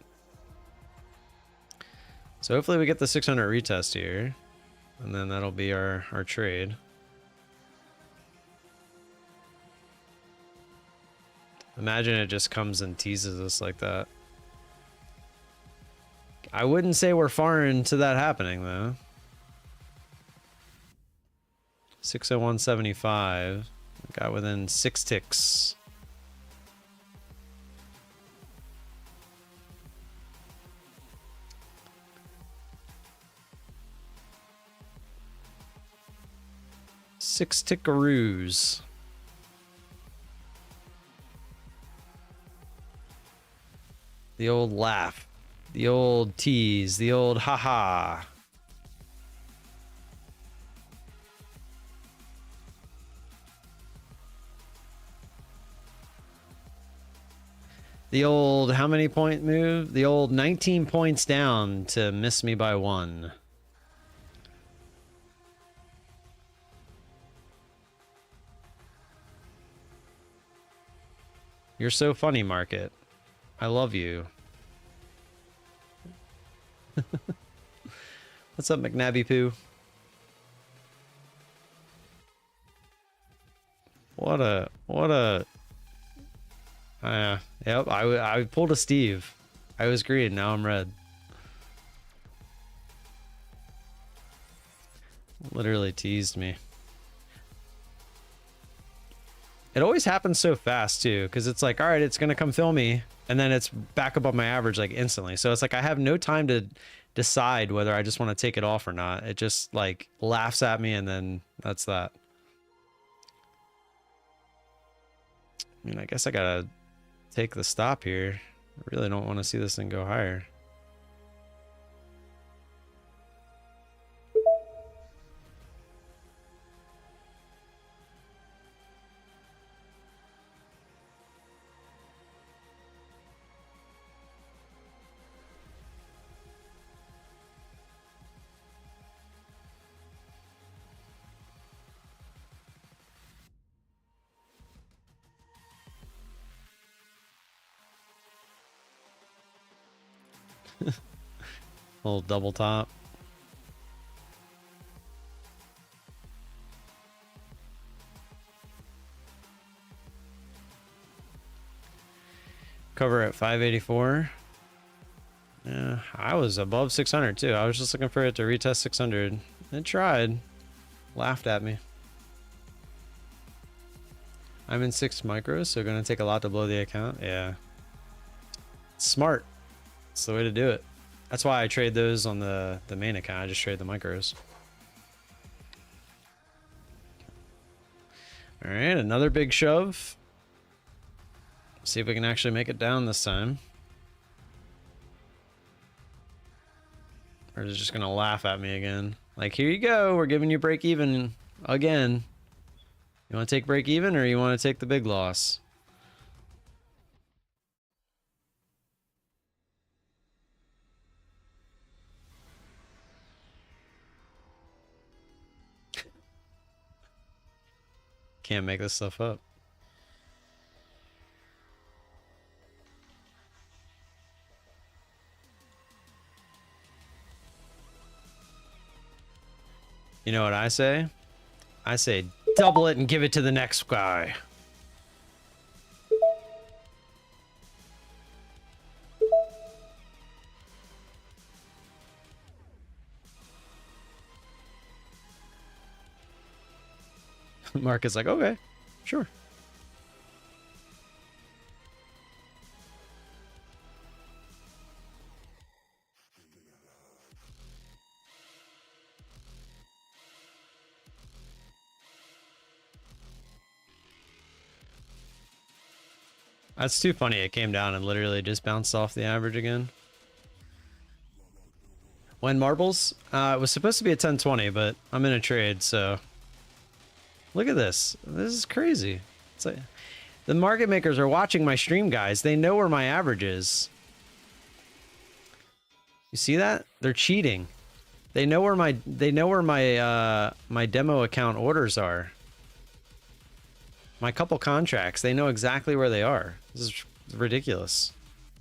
Speaker 1: So hopefully we get the 600 retest here. And then that'll be our trade. Imagine it just comes and teases us like that. I wouldn't say we're far into that happening, though. 601.75. Got within 6 ticks. Six tickaroos. The old laugh. The old tease. The old haha. The old how many point move? The old 19 points down to miss me by 1. You're so funny, Market. I love you. What's up, McNabby Poo? What a yep, I pulled a Steve. I was green, now I'm red. Literally teased me. It always happens so fast too, because it's like, all right, it's gonna come fill me, and then it's back up on my average like instantly. So it's like I have no time to decide whether I just want to take it off or not. It just like laughs at me, and then that's that. I mean, I guess I gotta take the stop here. I really don't want to see this thing go higher. Little double top. Cover at 584. Yeah, I was above 600 too. I was just looking for it to retest 600. It tried. Laughed at me. I'm in 6 micros, so gonna take a lot to blow the account. Yeah. It's smart. It's the way to do it. That's why I trade those on the main account. I just trade the micros. All right, another big shove. See if we can actually make it down this time. Or is it just gonna laugh at me again? Like, here you go, we're giving you break even again. You wanna take break even or you wanna take the big loss? Can't make this stuff up. You know what I say? I say double it and give it to the next guy. Mark is like, okay, sure. That's too funny. It came down and literally just bounced off the average again. When marbles, it was supposed to be a 1020, but I'm in a trade, so look at this. This is crazy. It's like the market makers are watching my stream, guys. They know where my average is. You see that? They're cheating. They know where my my demo account orders are. My couple contracts, they know exactly where they are. This is ridiculous.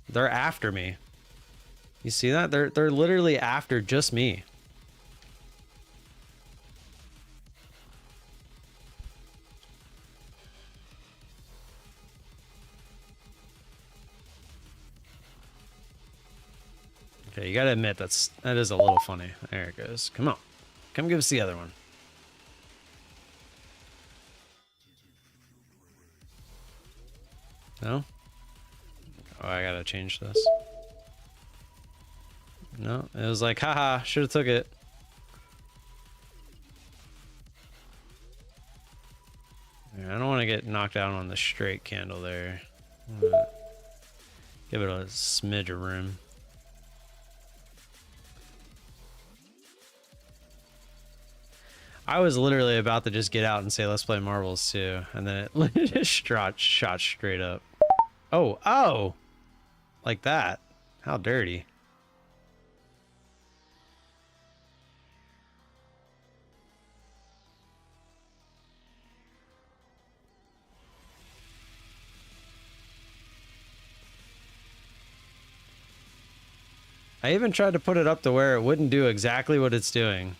Speaker 1: They're after me. You see that? They're literally after just me. Okay, you gotta admit that is a little funny. There it goes. Come on. Come give us the other one. No? Oh, I gotta change this. No, it was like, haha, should have took it. Yeah, I don't want to get knocked out on the straight candle there. Give it a smidge of room. I was literally about to just get out and say, let's play marbles too. And then it just shot straight up. Oh, oh! Like that. How dirty. I even tried to put it up to where it wouldn't do exactly what it's doing.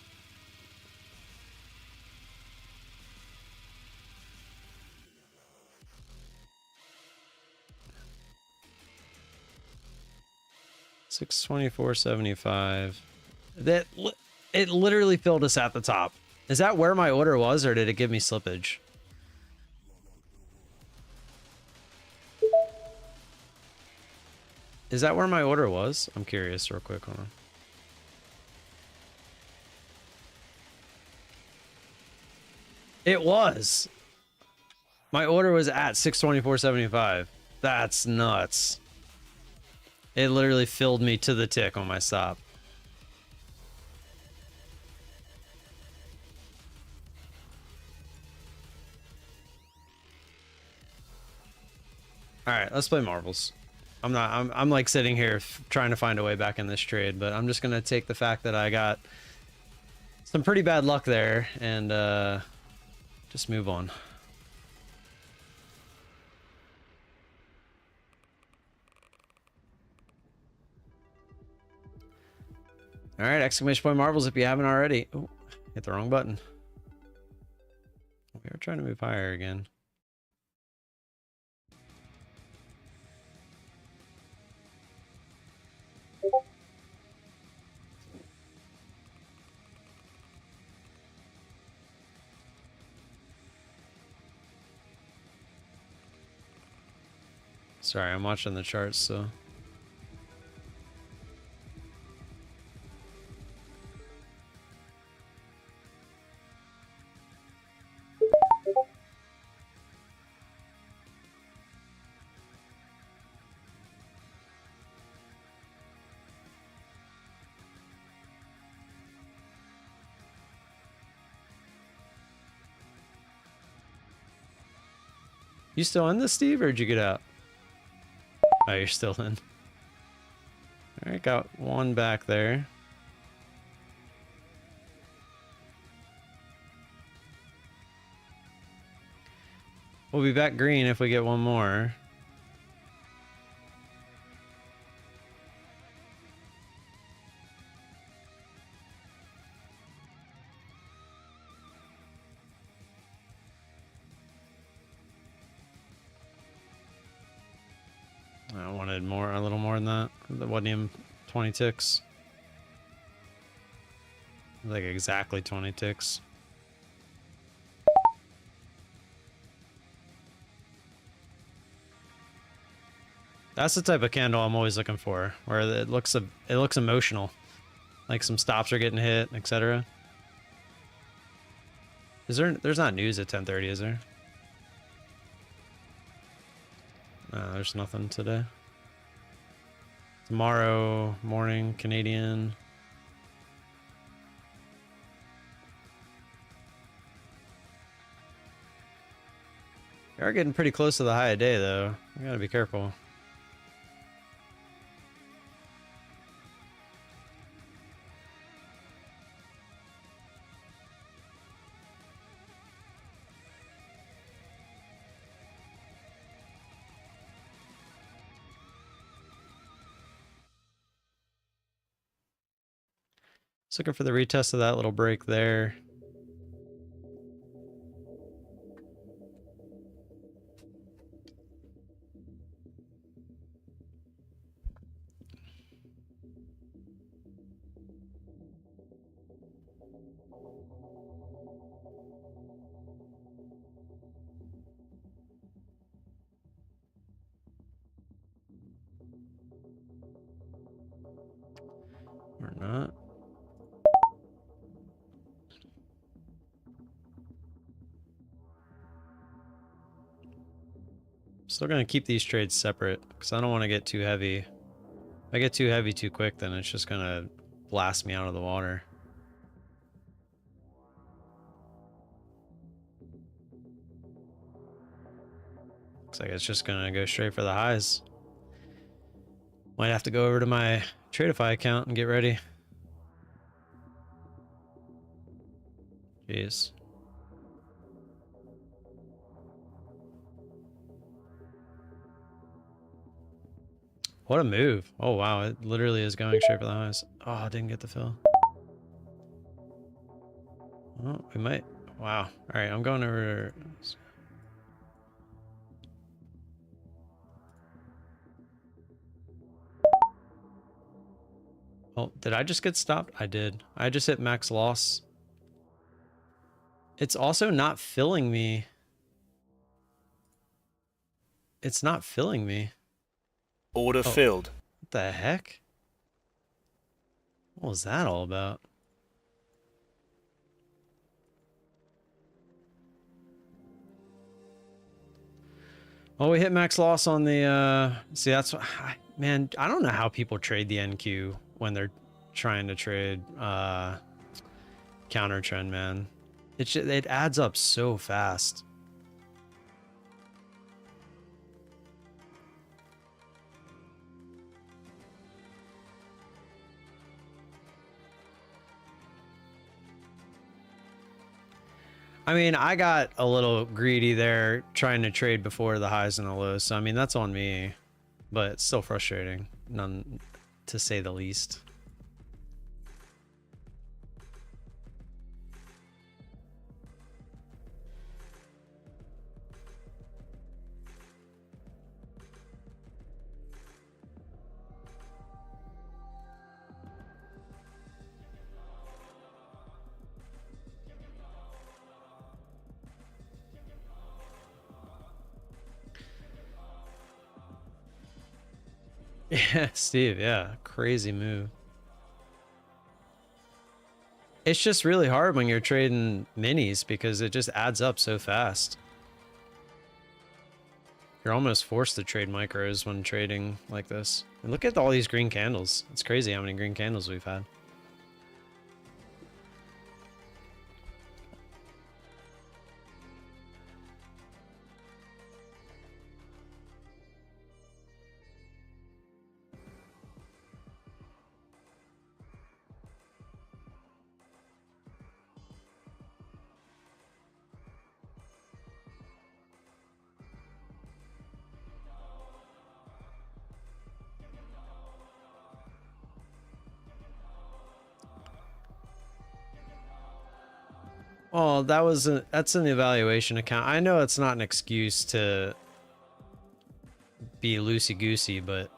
Speaker 1: $624.75. That it literally filled us at the top. Is that where my order was, or did it give me slippage? Is that where my order was? I'm curious real quick. Hold on. It was. My order was at 624.75. That's nuts. It literally filled me to the tick on my stop. All right, let's play marbles. I'm like sitting here trying to find a way back in this trade, but I'm just gonna take the fact that I got some pretty bad luck there and just move on. All right, exclamation point marbles if you haven't already. Oh, hit the wrong button. We were trying to move higher again. Sorry, I'm watching the charts, so. You still in this, Steve, or did you get out? Oh, you're still in. All right, got one back there. We'll be back green if we get one more. I wanted more, a little more than that. That wasn't even 20 ticks. Like exactly 20 ticks. That's the type of candle I'm always looking for, where it looks emotional, like some stops are getting hit, etc. There's not news at 10:30, is there? No, there's nothing today. Tomorrow morning, Canadian. We are getting pretty close to the high of day, though. We gotta be careful. Just looking for the retest of that little break there. Or not. Still gonna keep these trades separate because I don't want to get too heavy. If I get too heavy too quick, then it's just gonna blast me out of the water. Looks like it's just gonna go straight for the highs. Might have to go over to my Tradeify account and get ready. Jeez. What a move. Oh, wow. It literally is going straight for the highs. Oh, I didn't get the fill. Oh, we might. Wow. All right, I'm going over. Oh, did I just get stopped? I did. I just hit max loss. It's also not filling me. It's not filling me.
Speaker 2: Order filled.
Speaker 1: What the heck? What was that all about? Oh, we hit max loss on the, see, that's what, man, I don't know how people trade the NQ when they're trying to trade, counter trend, man. It adds up so fast. I mean, I got a little greedy there trying to trade before the highs and the lows. So, I mean, that's on me, but it's still frustrating, none to say the least. Yeah, Steve, yeah. Crazy move. It's just really hard when you're trading minis because it just adds up so fast. You're almost forced to trade micros when trading like this. And look at all these green candles. It's crazy how many green candles we've had. Well, that's an evaluation account. I know it's not an excuse to be loosey-goosey, but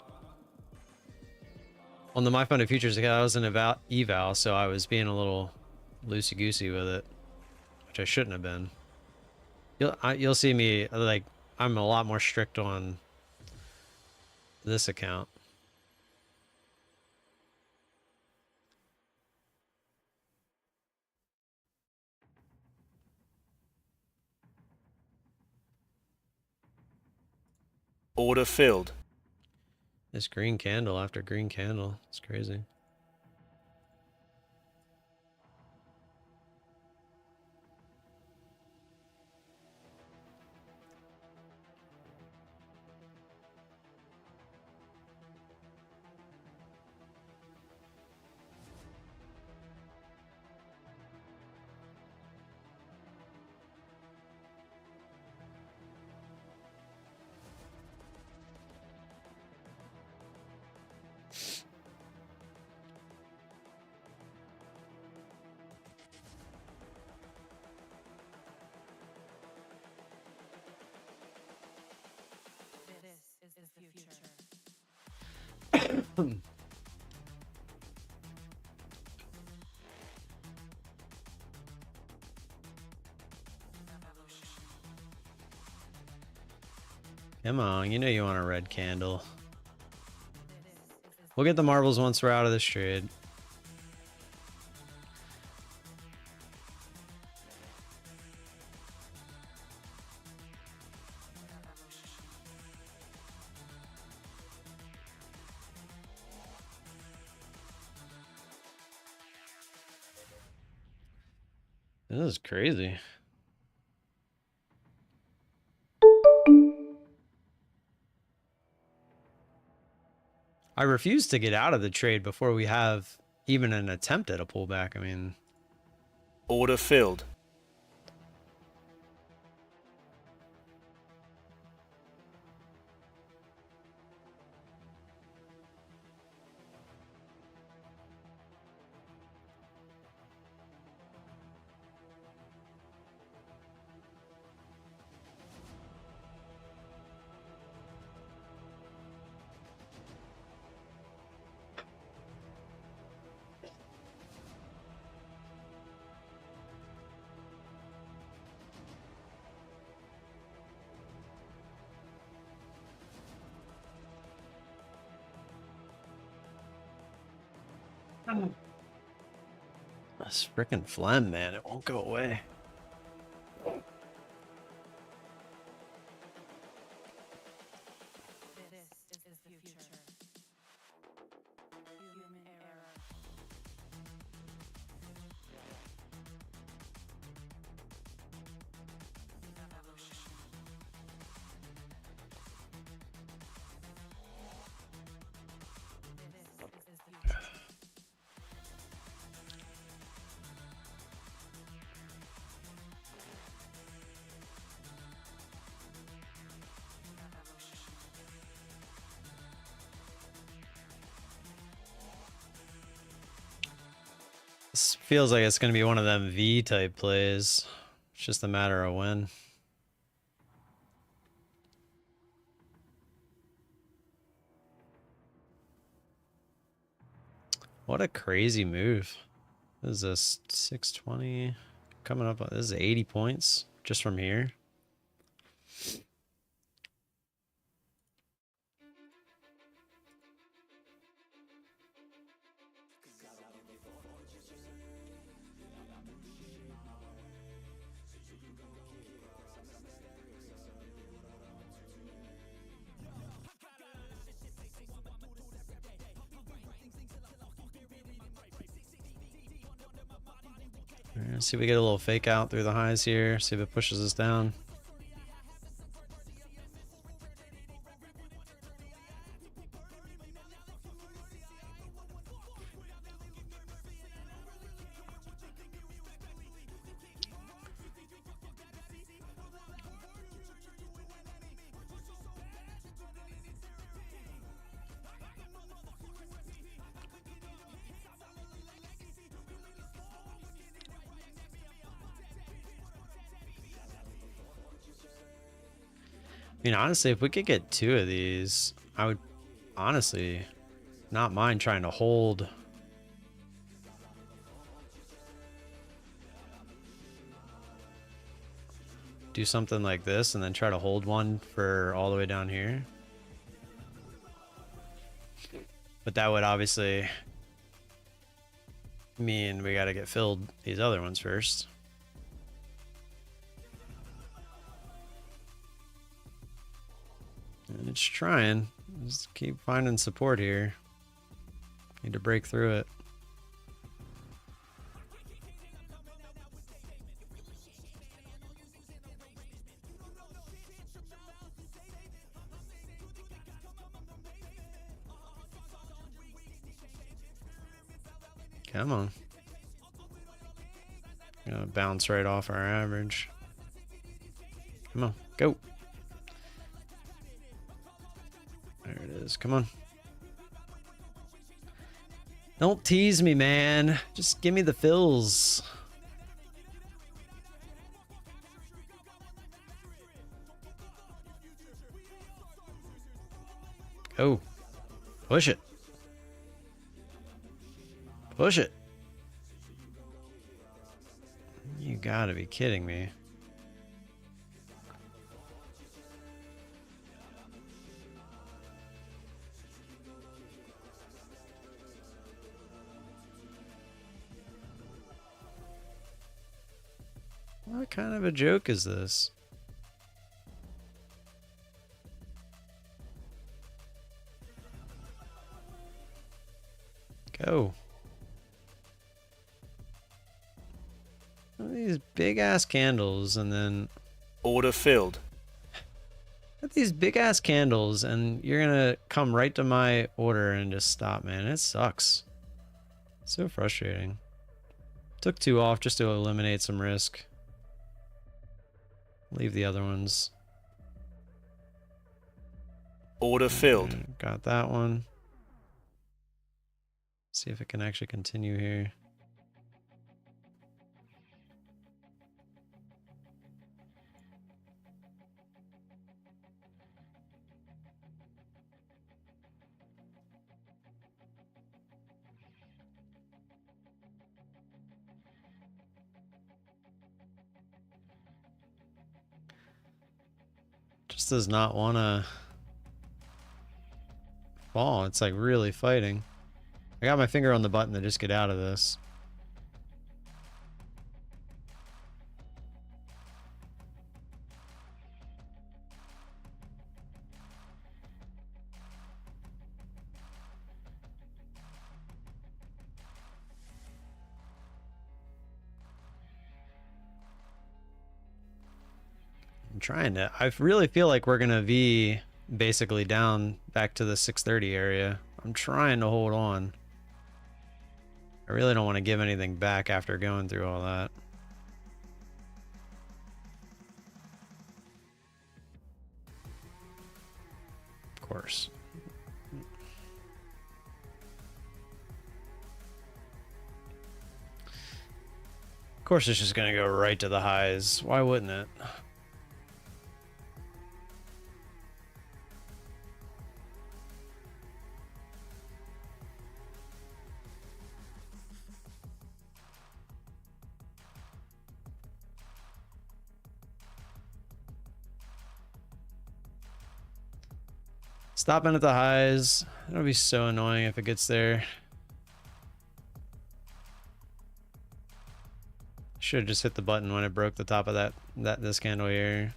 Speaker 1: on the My Funded Futures account, I was an eval, so I was being a little loosey-goosey with it, which I shouldn't have been. You'll see me, like, I'm a lot more strict on this account.
Speaker 2: Order filled.
Speaker 1: This green candle after green candle. It's crazy. Come on, you know you want a red candle. We'll get the marbles once we're out of this trade. This is crazy. I refuse to get out of the trade before we have even an attempt at a pullback. I mean,
Speaker 2: Order filled. this freaking phlegm, man, it won't go away. This feels like it's going to be one of them V-type plays. It's just a matter of when. What a crazy move. This is a 620 coming up. This is 80 points just from here.
Speaker 1: Let's see if we get a little fake out through the highs here. See if it pushes us down. I mean, honestly, if we could get 2 of these, I would honestly not mind trying to hold. Do something like this and then try to hold one for all the way down here. But that would obviously mean we got to get filled these other ones first. And it's trying. Just keep finding support here. Need to break through it. Come on. Gonna bounce right off our average. Come on, go. There it is. Come on. Don't tease me, man. Just give me the fills. Go. Push it. Push it. You gotta be kidding me. What kind of a joke is this? Go. These big ass candles and then
Speaker 3: order filled.
Speaker 1: These big ass candles and you're gonna come right to my order and just stop, man. It sucks. So frustrating. Took 2 off just to eliminate some risk. Leave the other ones.
Speaker 3: Order filled.
Speaker 1: Got that one. See if it can actually continue here. Just does not want to fall. It's like really fighting. I got my finger on the button to just get out of this. I'm trying to. I really feel like we're gonna be basically down back to the 630 area. I'm trying to hold on. I really don't want to give anything back after going through all that. Of course. Of course it's just gonna go right to the highs. Why wouldn't it? Stopping at the highs. It'll be so annoying if it gets there.
Speaker 2: Should have just hit the button when it broke the top of this candle here.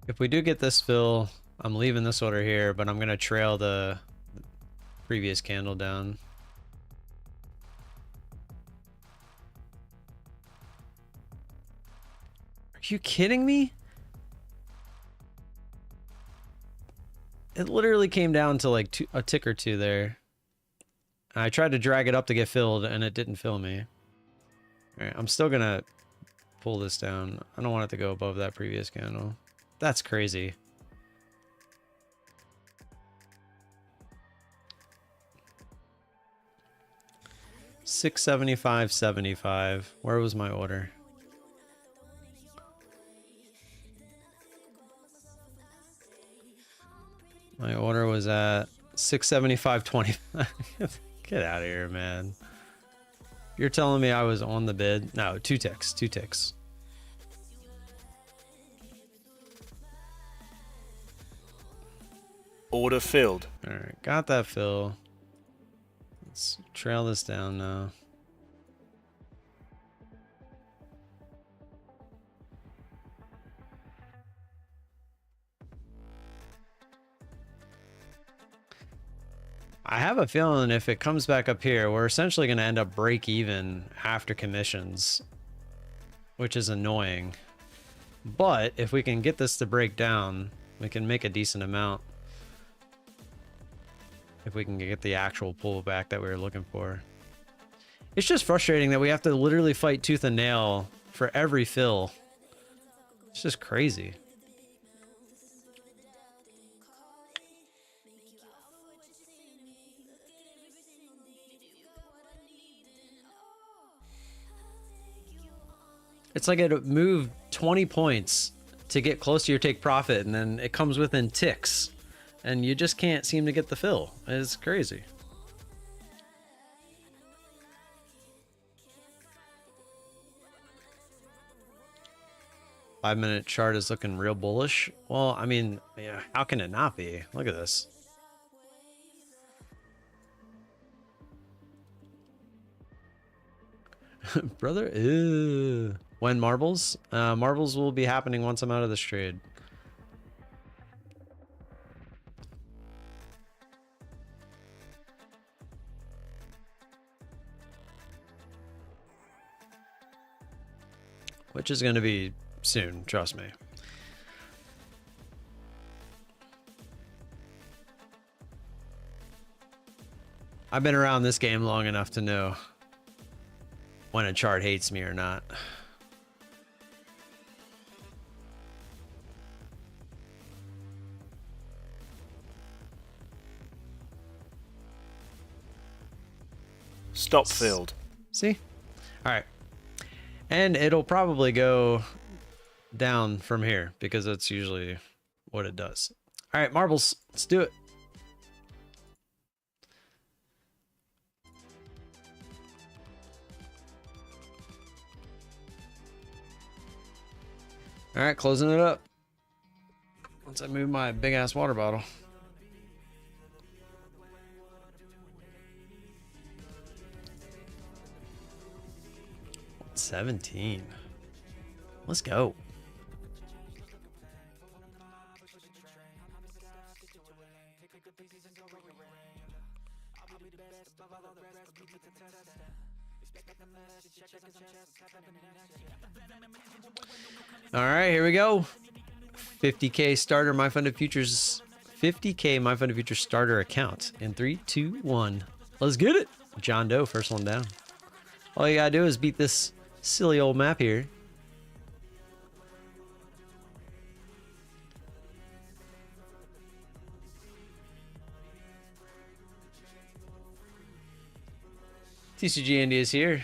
Speaker 2: If we do get this fill, I'm leaving this order here, but I'm going to trail the previous candle down. Are you kidding me? It literally came down to like a tick or two there. I tried to drag it up to get filled and it didn't fill me. All right, I'm still going to pull this down. I don't want it to go above that previous candle. That's crazy. $675.75. Where was my order? My order was at $675.25. Get out of here, man. You're telling me I was on the bid? No, 2 ticks, 2 ticks.
Speaker 3: Order filled.
Speaker 2: All right, got that fill. Let's trail this down now. I have a feeling if it comes back up here, we're essentially going to end up break even after commissions, which is annoying. But if we can get this to break down, we can make a decent amount. If we can get the actual pullback that we were looking for. It's just frustrating that we have to literally fight tooth and nail for every fill. It's just crazy. It's like it moved 20 points to get close to your take profit, and then it comes within ticks. And you just can't seem to get the fill. It's crazy. Five-minute chart is looking real bullish. Well, I mean, yeah, how can it not be? Look at this. Brother, ew. When marbles? Marbles will be happening once I'm out of this trade. Which is going to be soon, trust me. I've been around this game long enough to know when a chart hates me or not.
Speaker 3: Stop filled.
Speaker 2: See? All right. And it'll probably go down from here because that's usually what it does. All right, marbles, let's do it. All right, closing it up. Once I move my big ass water bottle. 17. Let's go. All right, here we go. 50K starter My Funded Futures. 50K My Funded Futures starter account in 3, 2, 1. Let's get it. John Doe, first one down. All you gotta do is beat this silly old map here. TCG Andy is here.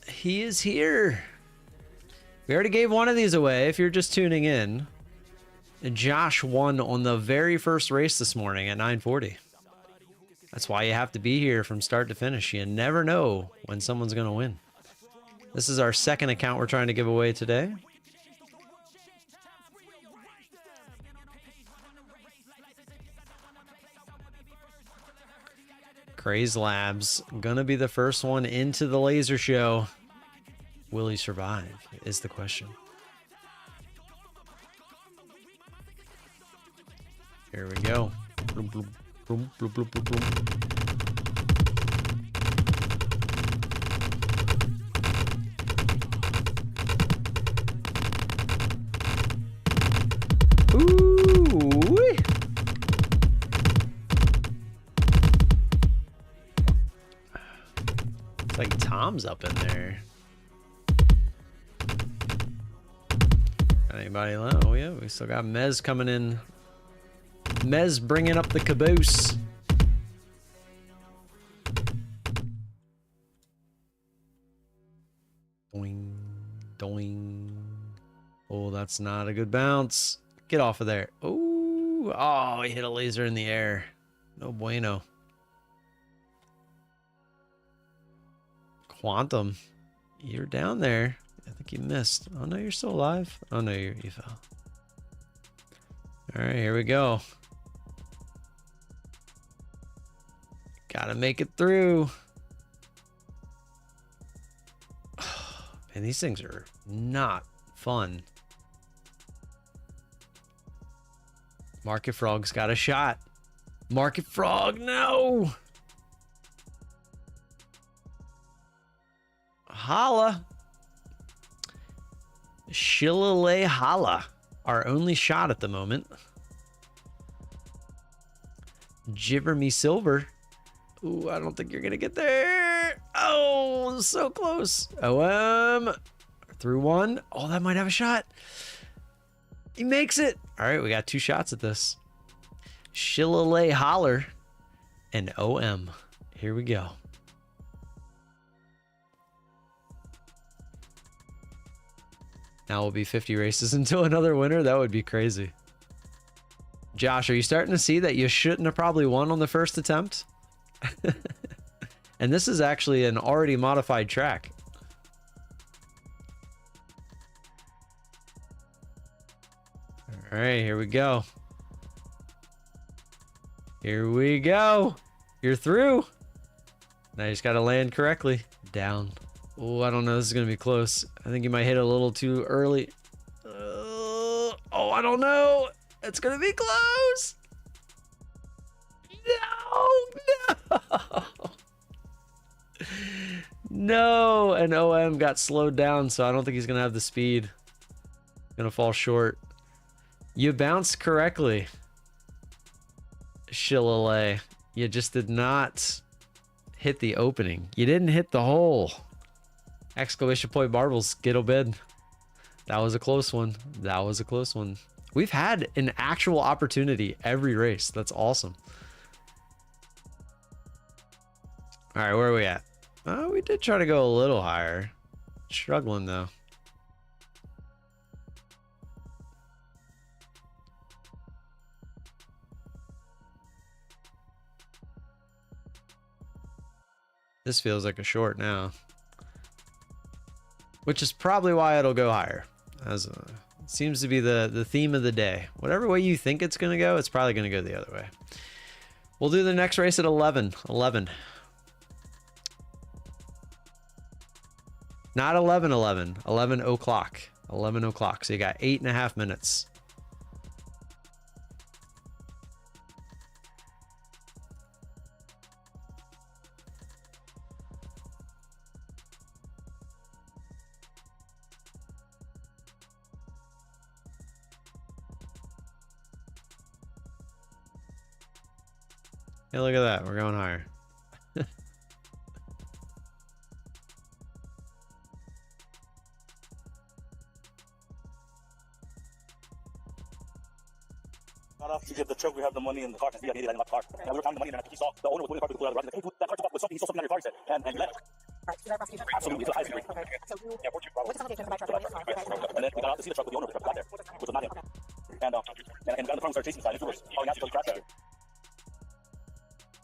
Speaker 2: He is here. We already gave one of these away if you're just tuning in. Josh won on the very first race this morning at 9:40. That's why you have to be here from start to finish. You never know when someone's going to win. This is our second account we're trying to give away today. Craze Labs gonna be the first one into the laser show. Will he survive is the question. Here we go. Bloom, bloom, bloom, bloom, bloom, bloom, bloom. Ooh-wee. It's like Tom's up in there. Got anybody? Oh yeah, we still got Mez coming in. Mez bringing up the caboose. Doing, doing. Oh, that's not a good bounce. Get off of there. Ooh, oh, he hit a laser in the air. No bueno. Quantum, you're down there. I think you missed. Oh no, you're still alive. Oh no, you fell. All right, here we go. Gotta make it through. Man, these things are not fun. Market Frog's got a shot. Market Frog, no! Holla. Shillelagh holla. Our only shot at the moment. Gibber me silver. Ooh, I don't think you're gonna get there. Oh, so close. Through one. Oh, that might have a shot. He makes it. All right, we got two shots at this. Shillelagh holler and OM. Here we go. Now will be 50 races until another winner. That would be crazy. Josh, are you starting to see that you shouldn't have probably won on the first attempt? And this is actually an already modified track. All right, here we go. Here we go. You're through. Now you just got to land correctly. Down. Oh, I don't know. This is going to be close. I think you might hit a little too early. Oh, I don't know. It's going to be close. No. No. And OM got slowed down, so I don't think he's going to have the speed. Going to fall short. You bounced correctly. Shillelagh. You just did not hit the opening. You didn't hit the hole. Exclamation point marbles, get a bid. That was a close one. That was a close one. We've had an actual opportunity every race. That's awesome. All right, where are we at? We did try to go a little higher. Struggling though. This feels like a short now. Which is probably why it'll go higher. As it seems to be the theme of the day. Whatever way you think it's going to go, it's probably going to go the other way. We'll do the next race at 11. 11. Not 11:11. 11 o'clock. 11 o'clock. So you got 8.5 minutes. Hey, look at that. We're going higher.
Speaker 4: To get the truck, we have the money in the car. We had in the car, and we were counting the money, and he saw the owner was pulling the car to pull out of the garage. He's like, hey, that car was something. He saw something on your car, he said, and you left. Absolutely, it's the highest degree. So you, yeah, we're what's the allegation about truck? And then we got out to see the truck with the owner of the truck got there, which was not him. And the guy in the car started chasing inside. He was calling out because he crashed there.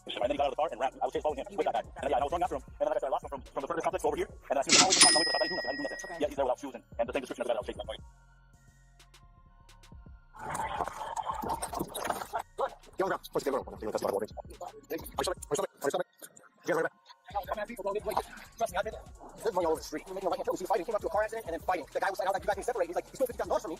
Speaker 4: And then he got out of the car and ran. I was following him with that guy. And then I was running after him. And then I lost him from the further complex over here. And then I seen him always the top. I didn't do nothing. Yeah, he's there without shoes and the same description of the guy that was chasing that. Trust me, I did it. There's money all over the street. Making a right hand turn. He was fighting. He came up to a car accident and then fighting. The guy was like, I was like, you guys can separate. He's like, he stole $50,000 from me.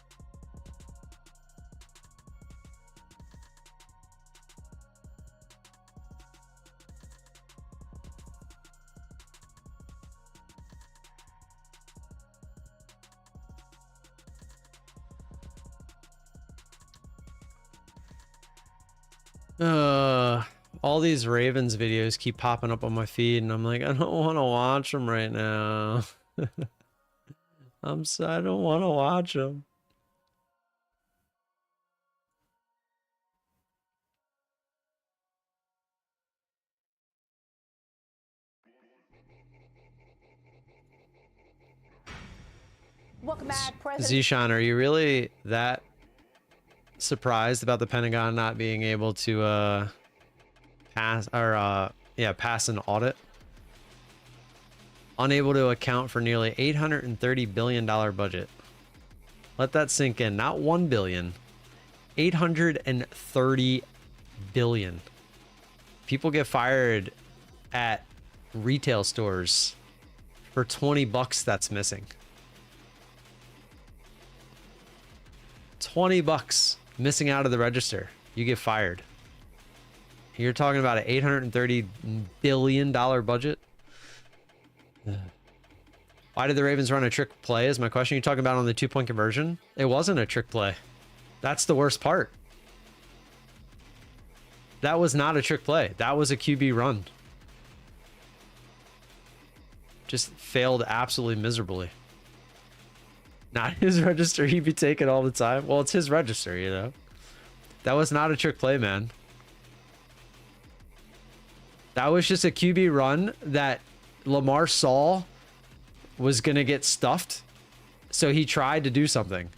Speaker 2: All these Ravens videos keep popping up on my feed, and I'm like, I don't want to watch them right now. I don't want to watch them.
Speaker 5: Welcome back, President.
Speaker 2: Zishan, are you really that surprised about the Pentagon not being able to pass an audit? Unable to account for nearly $830 billion budget. Let that sink in. Not 1 billion. 830 billion. People get fired at retail stores for 20 bucks that's missing. 20 bucks missing out of the register. You get fired. You're talking about an $830 billion budget? Why did the Ravens run a trick play is my question. You're talking about on the 2-point conversion? It wasn't a trick play. That's the worst part. That was not a trick play. That was a QB run. Just failed absolutely miserably. Not his register. He'd be taken all the time. Well, it's his register, you know. That was not a trick play, man. That was just a QB run that Lamar saw was going to get stuffed. So he tried to do something.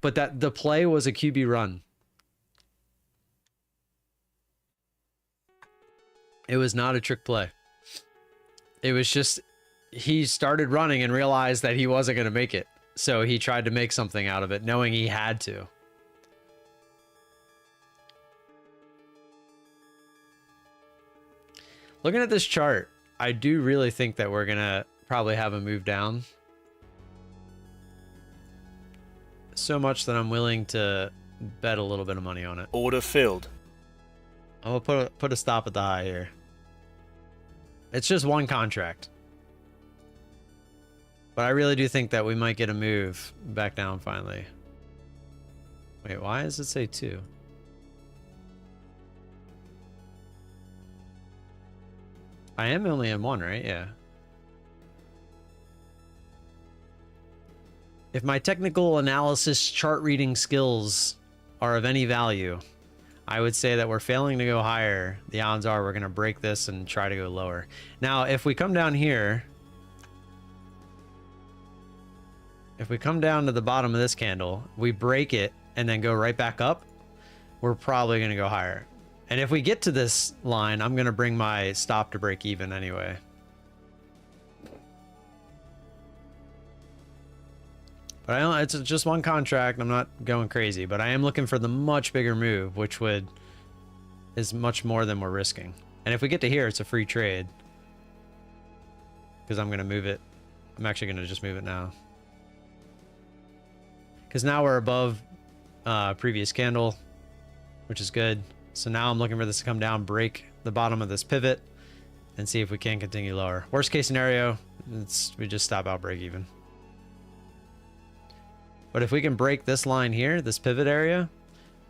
Speaker 2: But that the play was a QB run. It was not a trick play. It was just he started running and realized that he wasn't going to make it. So he tried to make something out of it, knowing he had to. Looking at this chart, I do really think that we're going to probably have a move down. So much that I'm willing to bet a little bit of money on it.
Speaker 3: Order filled.
Speaker 2: I'm going to put a stop at the high here. It's just one contract. But I really do think that we might get a move back down finally. Wait, why does it say 2? I am only in 1, right? Yeah. If my technical analysis chart reading skills are of any value, I would say that we're failing to go higher. The odds are we're going to break this and try to go lower. Now, if we come down here, if we come down to the bottom of this candle, we break it and then go right back up, we're probably going to go higher. And if we get to this line, I'm going to bring my stop to break even anyway. But it's just one contract. I'm not going crazy, but I am looking for the much bigger move, which is much more than we're risking. And if we get to here, it's a free trade. Because I'm going to move it. I'm actually going to just move it now. Because now we're above previous candle, which is good. So now I'm looking for this to come down, break the bottom of this pivot, and see if we can continue lower. Worst case scenario, we just stop out break even. But if we can break this line here, this pivot area,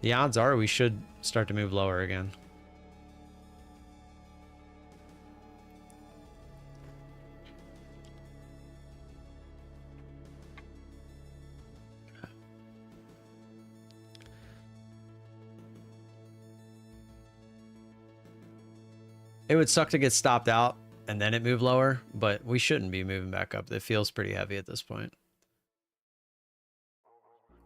Speaker 2: the odds are we should start to move lower again. It would suck to get stopped out and then it move lower, but we shouldn't be moving back up. It feels pretty heavy at this point.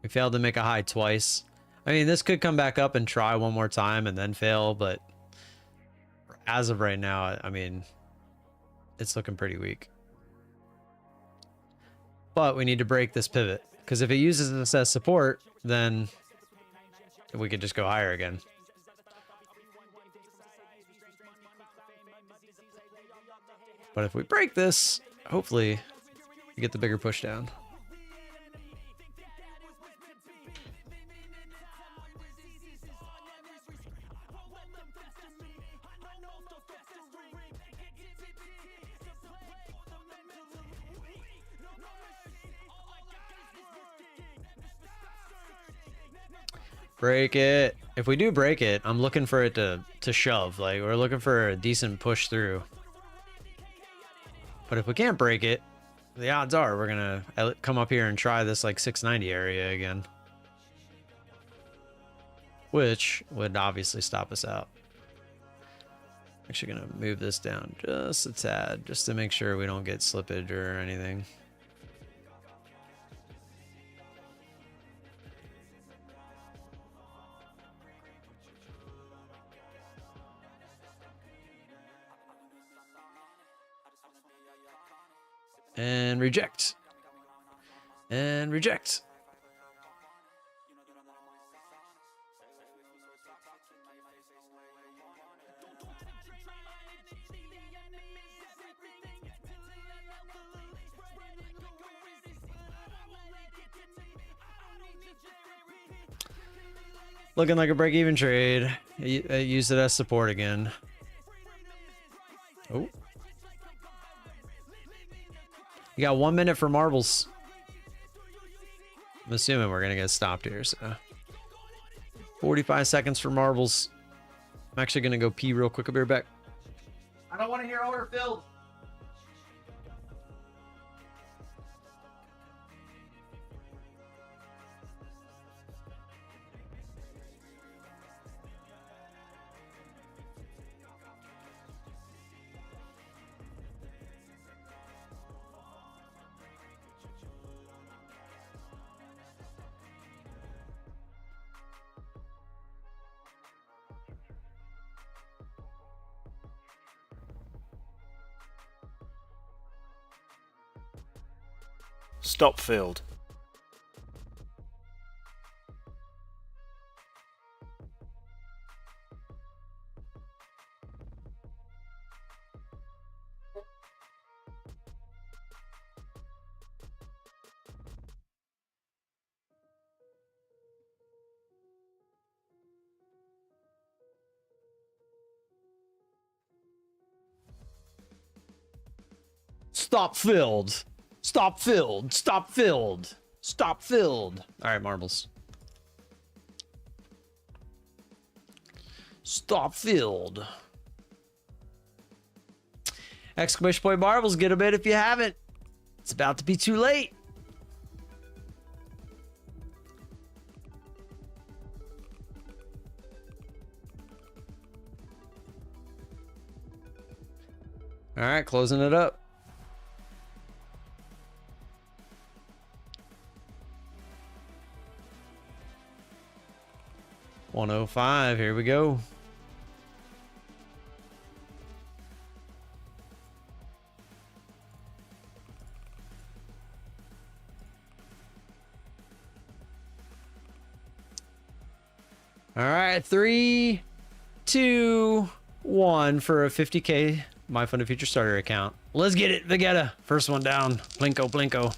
Speaker 2: We failed to make a high twice. I mean, this could come back up and try one more time and then fail, but as of right now, I mean, it's looking pretty weak. But we need to break this pivot, because if it uses this as support, then we could just go higher again. But if we break this, hopefully we get the bigger push down. Break it. If we do break it, I'm looking for it to shove. Like, we're looking for a decent push through. But if we can't break it, the odds are we're gonna come up here and try this like 690 area again, which would obviously stop us out. Actually gonna move this down just a tad, just to make sure we don't get slippage or anything. And reject. And reject. Looking like a break-even trade. Use it as support again. Oh. You got 1 minute for marbles. I'm assuming we're gonna get stopped here, so 45 seconds for marbles. I'm actually gonna go pee real quick. I'll be right back.
Speaker 1: I don't want to hear order filled.
Speaker 3: Stop filled.
Speaker 2: Stop filled. Stop filled. Stop filled. Stop filled. All right, marbles. Stop filled. Exclamation point marbles. Get a bit if you haven't. It's about to be too late. All right, closing it up. $105, here we go. All right, 3, 2, 1 for a 50K My Funded Future Starter account. Let's get it, Vegeta. First one down. Blinko, Blinko.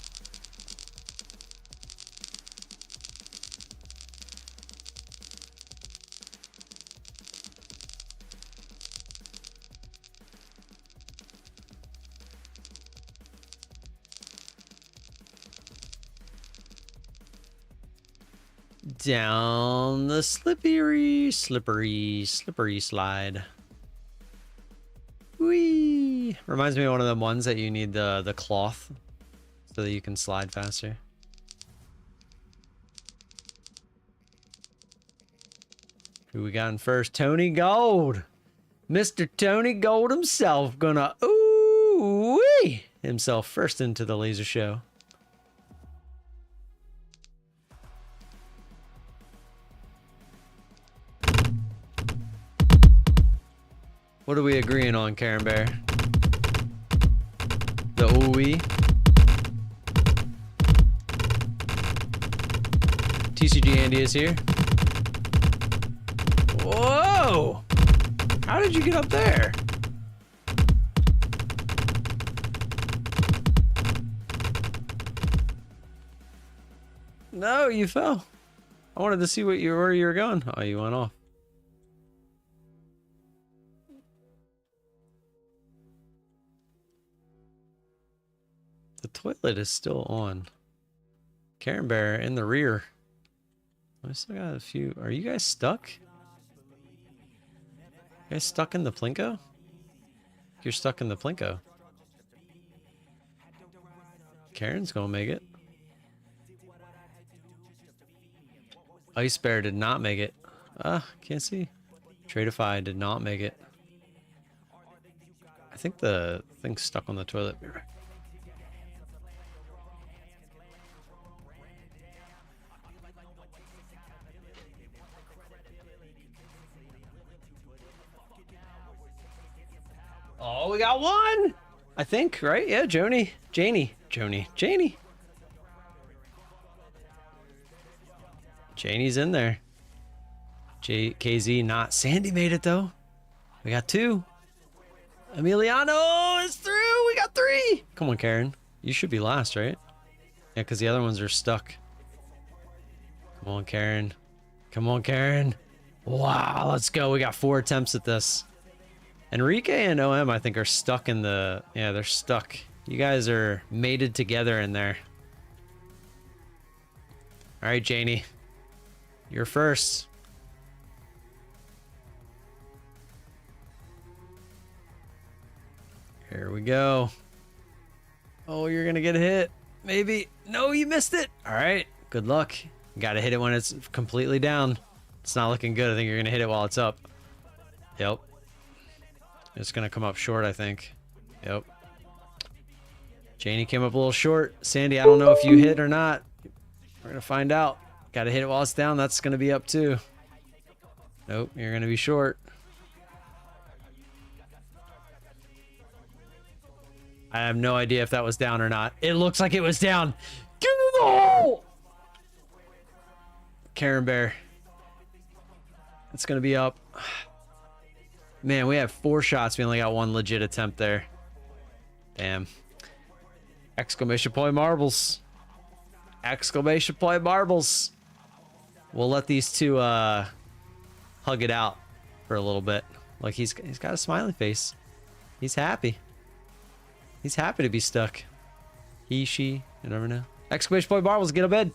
Speaker 2: Down the slippery slide. Whee! Reminds me of one of them ones that you need the cloth so that you can slide faster. Who we got in first? Tony Gold. Mr. Tony Gold himself gonna ooh-wee himself first into the laser show. What are we agreeing on, Karen Bear? The ooh-wee? TCG Andy is here. Whoa! How did you get up there? No, you fell. I wanted to see where you were going. Oh, you went off. The toilet is still on. Karen Bear in the rear. I still got a few. Are you guys stuck? You guys stuck in the Plinko? You're stuck in the Plinko. Karen's gonna make it. Ice Bear did not make it. Can't see. Tradeify did not make it. I think the thing's stuck on the toilet. Be right back. Oh, we got one! I think, right? Yeah, Janie. Janie's in there. KZ not. Sandy made it, though. We got two. Emiliano is through! We got three! Come on, Karen. You should be last, right? Yeah, because the other ones are stuck. Come on, Karen. Come on, Karen. Wow, let's go. We got 4 attempts at this. Enrique and OM, I think, are stuck in the... Yeah, they're stuck. You guys are mated together in there. All right, Janie. You're first. Here we go. Oh, you're going to get hit. Maybe. No, you missed it. All right. Good luck. You got to hit it when it's completely down. It's not looking good. I think you're going to hit it while it's up. Yep. It's going to come up short, I think. Yep. Janie came up a little short. Sandy, I don't know if you hit or not. We're going to find out. Got to hit it while it's down. That's going to be up too. Nope, you're going to be short. I have no idea if that was down or not. It looks like it was down. Get in the hole! Karen Bear. It's going to be up. Man, we have 4 shots. We only got 1 legit attempt there. Damn. Exclamation point marbles. Exclamation point marbles. We'll let these two hug it out for a little bit. Like he's got a smiley face. He's happy. He's happy to be stuck. He, she, you never know. Exclamation point marbles, get a bed.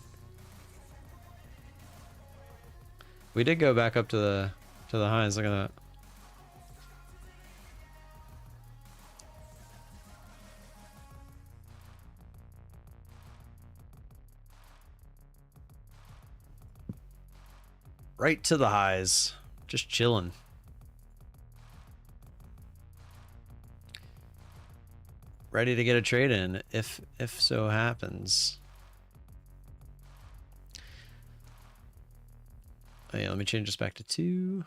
Speaker 2: We did go back up to the highs. Look at that. Right to the highs. Just chilling. Ready to get a trade in if so happens. Oh yeah, let me change this back to 2.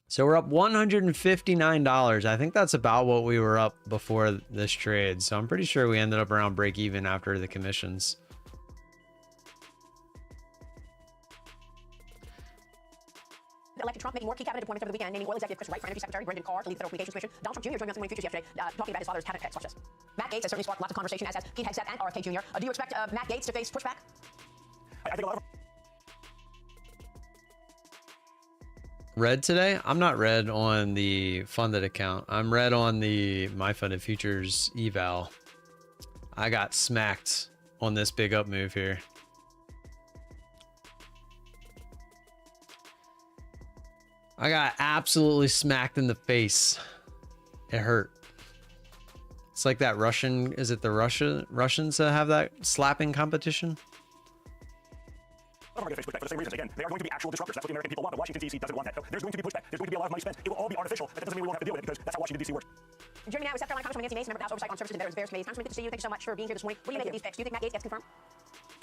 Speaker 2: So we're up $159. I think that's about what we were up before this trade. So I'm pretty sure we ended up around break even after the commissions.
Speaker 5: Elected Trump making more key cabinet deployments over the weekend, naming oil executive Chris Wright for Energy Secretary, Brendan Carr to lead the Federal Communications Commission. Donald Trump Jr. joined us in Morning Futures yesterday, talking about his father's cabinet picks. Watch this. Matt Gaetz has certainly sparked lots of conversation, as has Pete Hegseth and RFK Jr. Do you expect Matt Gaetz to face pushback?
Speaker 4: I think a lot of
Speaker 2: Red today? I'm not red on the funded account. I'm red on the My Funded Futures eval. I got smacked on this big up move here. I got absolutely smacked in the face. It hurt. It's like that Russian, is it the Russians that have that slapping competition?
Speaker 4: Right going to face pushback for the same reasons. Again, they are going to be actual disruptors. That's what the American people want, but Washington, D.C. doesn't want that. So there's going to be pushback. There's going to be a lot of money spent. It will all be artificial, but that doesn't mean we won't have to deal with it because that's how Washington, D.C. works.
Speaker 5: Joining me now is South Carolina Congresswoman Nancy Mace, member of the House Oversight on Services and Veterans Committee. Congressman, good to see you. Thank you so much for being here this morning. What do you make of these picks? Do you think Matt Gaetz gets confirmed?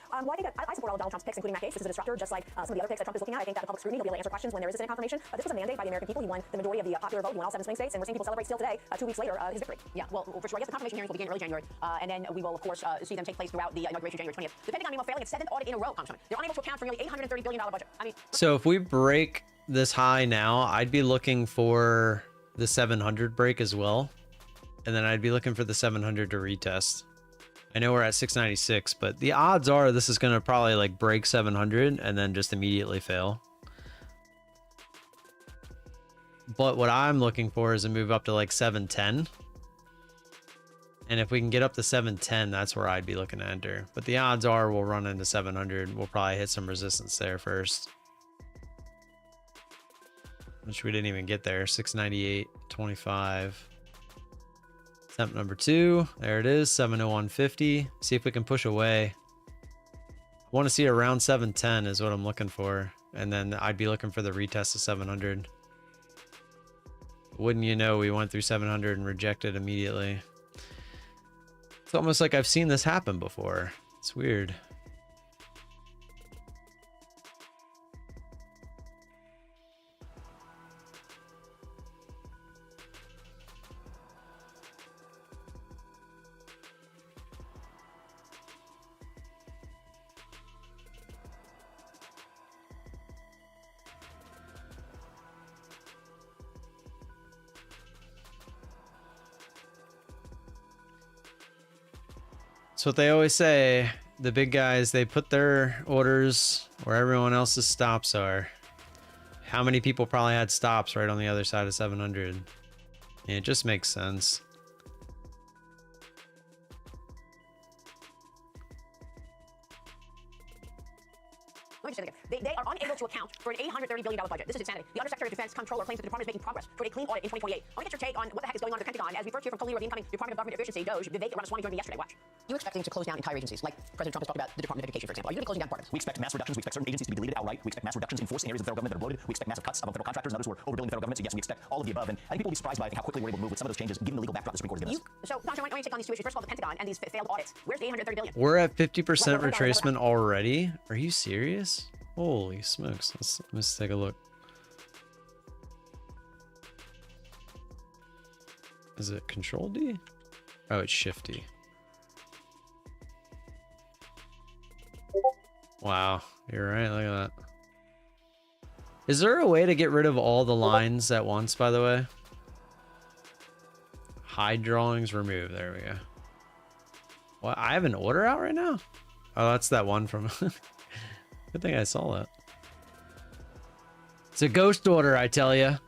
Speaker 6: Well, I think I support all of Donald Trump's picks, including Matt Gaetz. This is a disruptor, just like some of the other picks that Trump is looking at. I think that the public scrutiny, he'll be able to answer questions when there is a Senate confirmation. But this was a mandate by the American people. He won the majority of the popular vote. He won all 7 swing states, and we're seeing people celebrate still today, 2 weeks later, his victory.
Speaker 5: Yeah, well, for sure. I guess the confirmation hearings will begin in early January, and then we will, of course, see them take place throughout the inauguration January 20th. The Pentagon, meanwhile, failing its 7th audit in a row, Congressman. They're unable to account for nearly $830 billion budget. I mean,
Speaker 2: So if we break this high now, I'd be looking for the 700 break as well. And then I'd be looking for the 700 to retest. I know we're at 696, but the odds are this is going to probably like break 700 and then just immediately fail. But what I'm looking for is a move up to like 710. And if we can get up to 710, that's where I'd be looking to enter. But the odds are we'll run into 700. We'll probably hit some resistance there first. Which we didn't even get there. 698.25. Attempt number 2. There it is. 701.50. See if we can push away. I want to see around 710 is what I'm looking for. And then I'd be looking for the retest of 700. Wouldn't you know, we went through 700 and rejected immediately. It's almost like I've seen this happen before. It's weird. That's what they always say. The big guys, they put their orders where everyone else's stops are. How many people probably had stops right on the other side of 700? It just makes sense.
Speaker 5: let me just say it again. They are unable to account for an $830 billion budget. This is insanity. The Undersecretary of Defense Comptroller claims that the department is making progress toward a clean audit in 2028. I want to get your take on what the heck is going on at the Pentagon as we first hear from co-leader of the incoming Department of Government Efficiency, DOGE. Vivek Ramaswamy joined me yesterday. Watch. You expect things to close down entire agencies, like President Trump has talked about the Department of Education, for example. Are you going to be closing down departments?
Speaker 4: We expect mass reductions. We expect certain agencies to be deleted outright. We expect mass reductions in force in areas of the federal government that are bloated. We expect massive cuts among federal contractors and others who are overbilling the federal government. So yes, we expect all of the above. And I think people will be surprised by how quickly we're able to move with some of those changes, given the legal backdrop the Supreme Court has given us.
Speaker 5: So, Dr. I want you to take on these two issues. First of all, the Pentagon and these failed audits. Where's the $830 billion?
Speaker 2: We're at 50% retracement already. Are you serious? Holy smokes. Let's take a look. Is it Control D? Oh, it's Shift D. Wow, you're right. Look at that. Is there a way to get rid of all the lines at once, by the way? Hide drawings, remove. There we go. Well, I have an order out right now? Oh, that's that one from... Good thing I saw that. It's a ghost order, I tell you.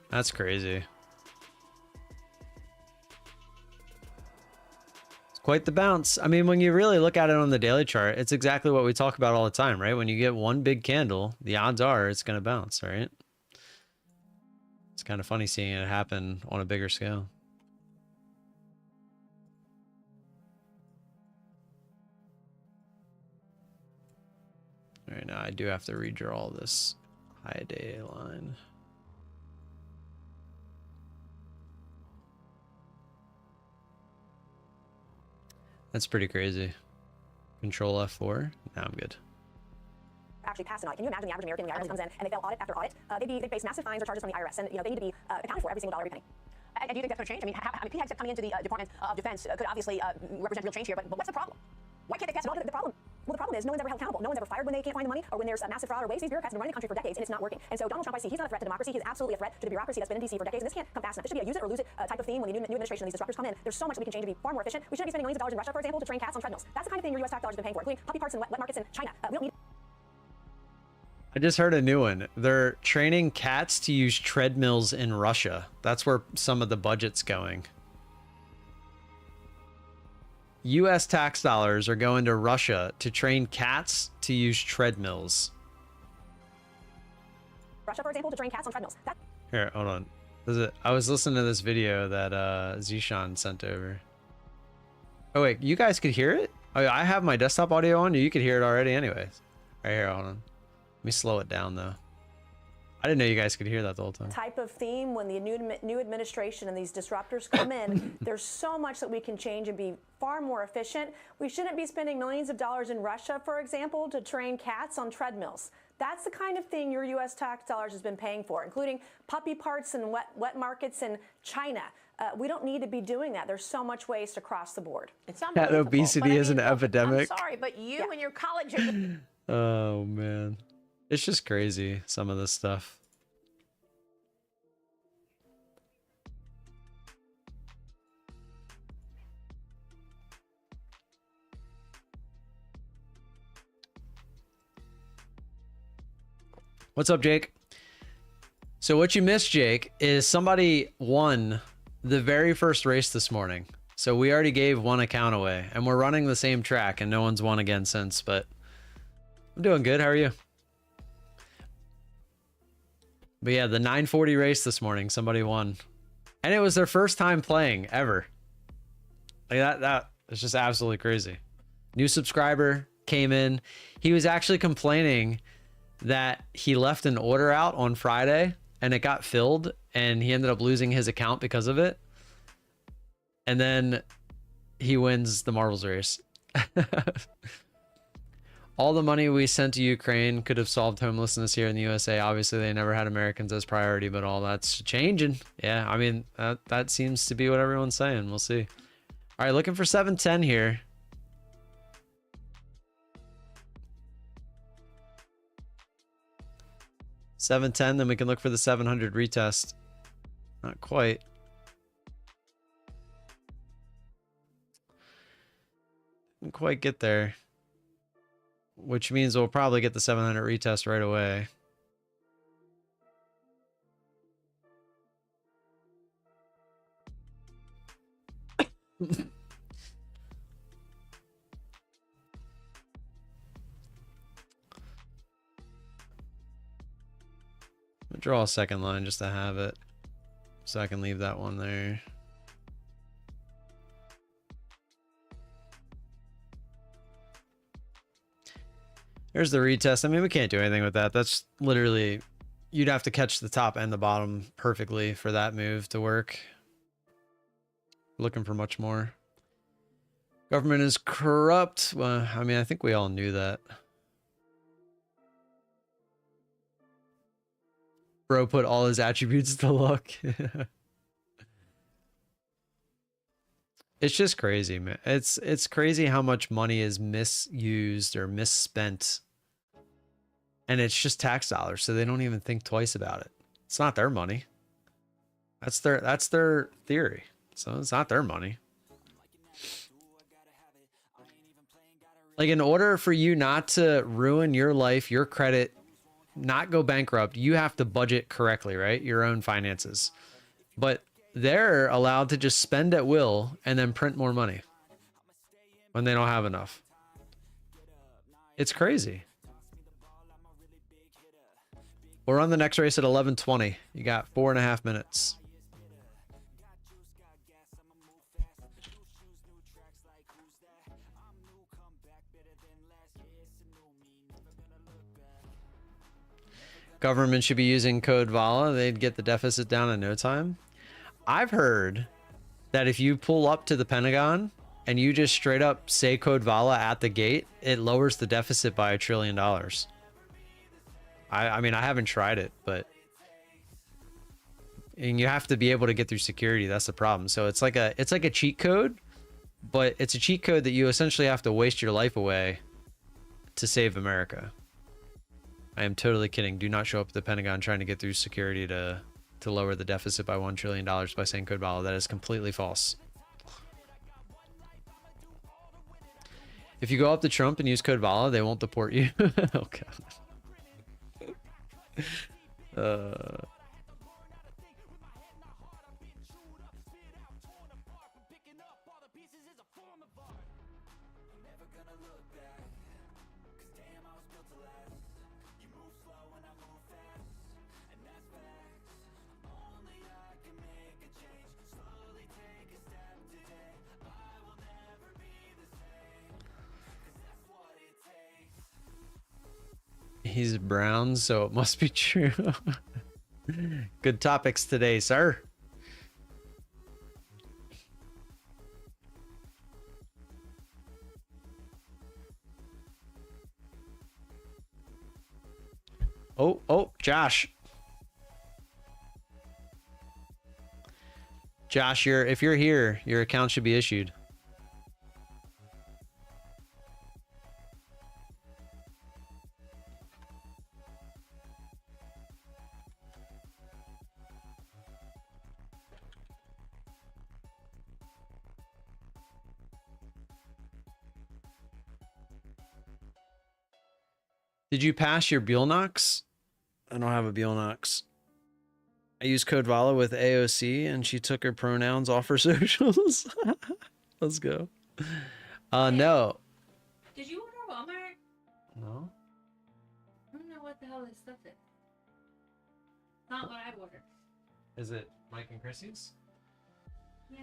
Speaker 2: That's crazy. It's quite the bounce. I mean, when you really look at it on the daily chart, it's exactly what we talk about all the time, right? When you get one big candle, the odds are it's going to bounce, right? It's kind of funny seeing it happen on a bigger scale. All right, now I do have to redraw this high day line. That's pretty crazy. Control F4. Now I'm good.
Speaker 6: Actually passed an audit. Can you imagine the average American when the IRS comes in and they fail audit after audit? They face massive fines or charges from the IRS, and they need to be accounted for every single dollar, every penny.
Speaker 5: And do you think that's going to change? I mean, PHEX coming into the Department of Defense could obviously represent real change here, but what's the problem? Why can't they pass an audit?
Speaker 6: The problem is no one's ever held accountable. No one's ever fired when they can't find the money, or when there's massive fraud or waste. These bureaucrats have been running the country for decades, and it's not working. And so Donald Trump, I see, he's not a threat to democracy. He's absolutely a threat to the bureaucracy that's been in D.C. for decades, and this can't come fast enough. This should be a use it or lose it type of theme when the new administration and these disruptors come in. There's so much that we can change to be far more efficient. We shouldn't be spending millions of dollars in Russia, for example, to train cats on treadmills. That's the kind of thing your U.S. tax dollars have been paying for, including puppy parts and wet markets in China. We don't need.
Speaker 2: I just heard a new one. They're training cats to use treadmills in Russia. That's where some of the budget's going. U.S. tax dollars are going to Russia to train cats to use treadmills.
Speaker 6: Russia, for example, to train cats on treadmills.
Speaker 2: Here, hold on. I was listening to this video that Zishan sent over. Oh wait, you guys could hear it? Oh, I have my desktop audio on. You could hear it already anyways. Right here, hold on. Let me slow it down though. I didn't know you guys could hear that the whole time.
Speaker 6: Type of theme when the new administration and these disruptors come in, there's so much that we can change and be far more efficient. We shouldn't be spending millions of dollars in Russia, for example, to train cats on treadmills. That's the kind of thing your U.S. tax dollars has been paying for, including puppy parts and wet markets in China. We don't need to be doing that. There's so much waste across the board.
Speaker 5: It's unbelievable.
Speaker 2: That obesity is an
Speaker 5: look,
Speaker 2: epidemic.
Speaker 5: I'm sorry, but you and your college are...
Speaker 2: Oh man, it's just crazy, some of this stuff. What's up, Jake? So what you missed, Jake, is somebody won the very first race this morning. So we already gave one account away, and we're running the same track, and no one's won again since, but I'm doing good. How are you? But yeah, the 940 race this morning, somebody won. And it was their first time playing ever. Like that is just absolutely crazy. New subscriber came in. He was actually complaining that he left an order out on Friday and it got filled and he ended up losing his account because of it. And then he wins the marbles race. All the money we sent to Ukraine could have solved homelessness here in the USA. Obviously, they never had Americans as priority, but all that's changing. Yeah, I mean, that seems to be what everyone's saying. We'll see. All right, looking for 710 here. $710, then we can look for the 700 retest. Not quite. Didn't quite get there. Which means we'll probably get the 700 retest right away. Draw a second line just to have it, so I can leave that one there. There's the retest. I mean, we can't do anything with that. That's literally, you'd have to catch the top and the bottom perfectly for that move to work. Looking for much more. Government is corrupt. Well, I mean, I think we all knew that. Bro put all his attributes to luck. It's just crazy, man. It's crazy how much money is misused or misspent. And it's just tax dollars, so they don't even think twice about it. It's not their money. That's their theory. So it's not their money. Like, in order for you not to ruin your life, your credit, not go bankrupt, you have to budget correctly, right? Your own finances. But they're allowed to just spend at will and then print more money when they don't have enough. It's crazy. We're on the next race at 11:20. You got 4.5 minutes. Government should be using code VALA. They'd get the deficit down in no time. I've heard that if you pull up to the Pentagon and you just straight up say code VALA at the gate, it lowers the deficit by $1 trillion. I mean, I haven't tried it, but and you have to be able to get through security. That's the problem. So it's like a cheat code, but it's a cheat code that you essentially have to waste your life away to save America. I am totally kidding. Do not show up at the Pentagon trying to get through security to lower the deficit by $1 trillion by saying code VALA. That is completely false. If you go up to Trump and use code VALA, they won't deport you. Oh, God. He's brown, so it must be true. Good topics today, sir. Oh, Josh. Josh, if you're here, your account should be issued. Did you pass your Bulenox? I don't have a Bulenox. I used code VALA with AOC and she took her pronouns off her socials. Let's go. No.
Speaker 7: Did you order Walmart?
Speaker 2: No.
Speaker 7: I don't know what the hell this stuff is. Not what I ordered.
Speaker 2: Is it Mike and Chrissy's?
Speaker 7: Yeah.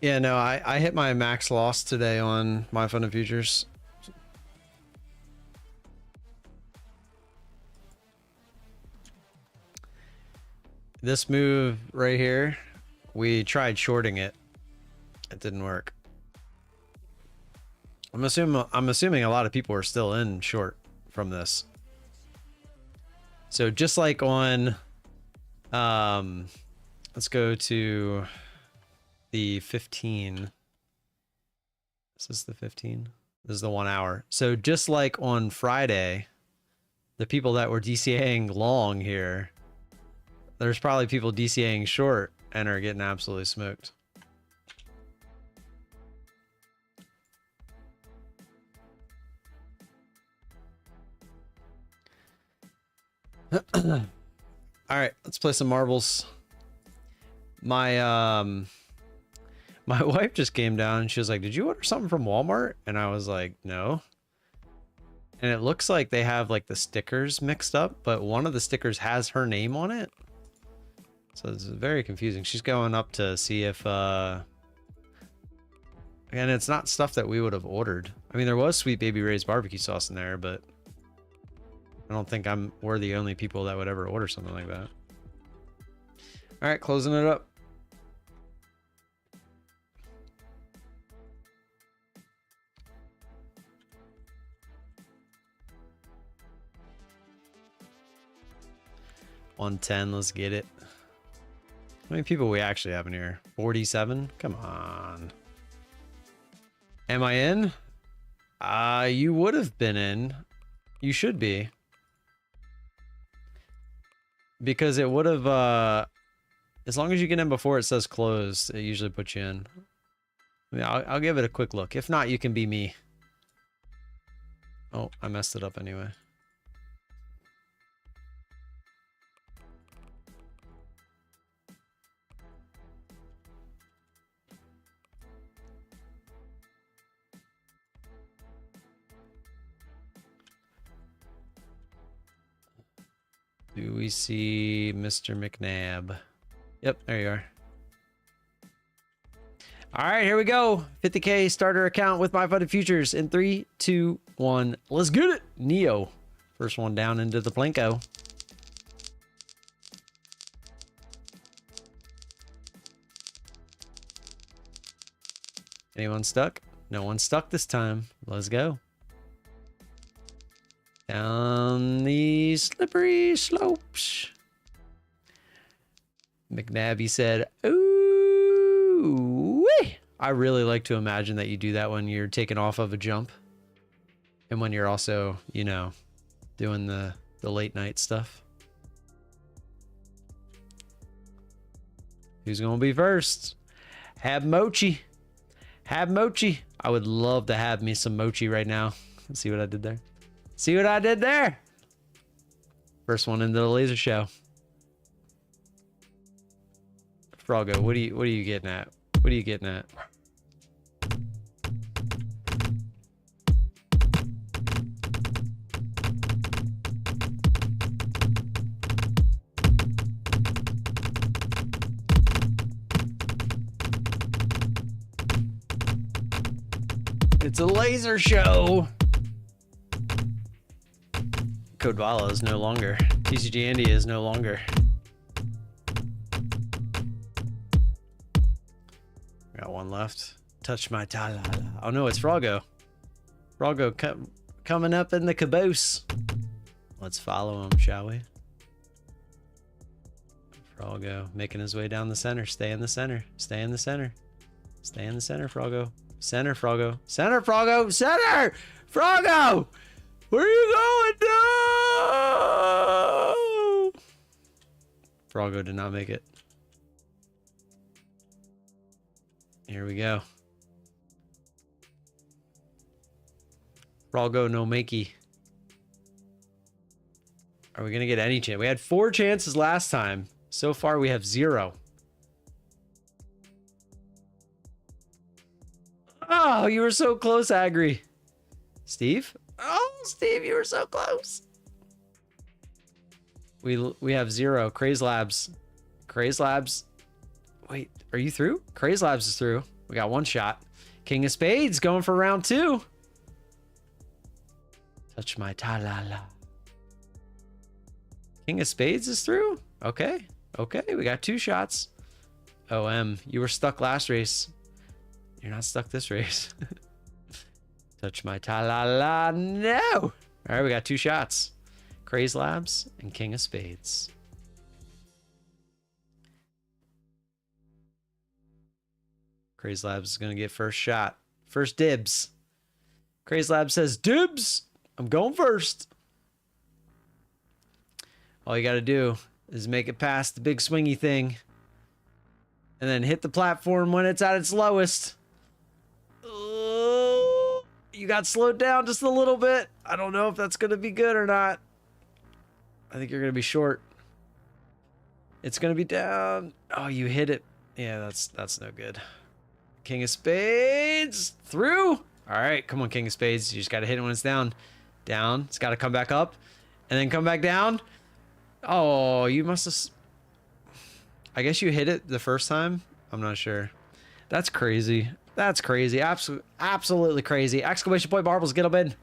Speaker 2: Yeah, no, I hit my max loss today on my fund of futures. This move right here, we tried shorting it. It didn't work. I'm assuming a lot of people are still in short from this. So just like on let's go to the 15. Is this the 15? This is the 1 hour. So just like on Friday, the people that were DCAing long here, there's probably people DCAing short and are getting absolutely smoked. All right, let's play some marbles. My wife just came down and she was like, "Did you order something from Walmart?" And I was like, "No." And it looks like they have like the stickers mixed up, but one of the stickers has her name on it. So it's very confusing. She's going up to see if and it's not stuff that we would have ordered. I mean, there was Sweet Baby Ray's barbecue sauce in there, but I don't think we're the only people that would ever order something like that. All right, closing it up. $110, let's get it. How many people we actually have in here? 47? Come on. Am I in? You would have been in. You should be. Because it would have, as long as you get in before it says closed, it usually puts you in. I mean, I'll give it a quick look. If not, you can be me. Oh, I messed it up anyway. Do we see Mr. McNabb? Yep, there you are. All right, here we go. 50K starter account with My Funded Futures in 3, 2, 1. Let's get it. Neo. First one down into the Plinko. Anyone stuck? No one stuck this time. Let's go. Down the slippery slopes. McNabby said, ooh, wee. I really like to imagine that you do that when you're taking off of a jump. And when you're also, you know, doing the late night stuff. Who's going to be first? Have Mochi. Have Mochi. I would love to have me some Mochi right now. See what I did there? See what I did there? First one into the laser show. Froggo, what are you getting at? What are you getting at? It's a laser show. Codvala is no longer. TCG Andy is no longer. Got one left. Touch my ta-la-la. Oh no, it's Froggo. Froggo coming up in the caboose. Let's follow him, shall we? Froggo making his way down the center. Stay in the center. Stay in the center. Stay in the center, Froggo. Center, Froggo. Center, Froggo. Center! Froggo! Where are you going? No! Froggo did not make it. Here we go. Froggo no makey. Are we going to get any chance? We had 4 chances last time. So far, we have 0. Oh, you were so close, Agri. Steve? Oh, Steve, you were so close. We have 0. Craze Labs. Craze Labs. Wait, are you through? Craze Labs is through. We got 1 shot. King of Spades going for round 2. Touch my ta-la-la. King of Spades is through? Okay. Okay, we got 2 shots. OM, you were stuck last race. You're not stuck this race. Touch my ta-la-la. No! All right, we got 2 shots. Craze Labs and King of Spades. Craze Labs is going to get first shot. First dibs. Craze Labs says, dibs! I'm going first. All you got to do is make it past the big swingy thing. And then hit the platform when it's at its lowest. Oh, you got slowed down just a little bit. I don't know if that's going to be good or not. I think you're going to be short. It's going to be down. Oh, you hit it. Yeah, that's no good. King of Spades. Through. All right, come on, King of Spades. You just got to hit it when it's down. Down. It's got to come back up. And then come back down. Oh, you must have... I guess you hit it the first time. I'm not sure. That's crazy. That's crazy. Absolutely crazy. Exclamation point marbles, get them in.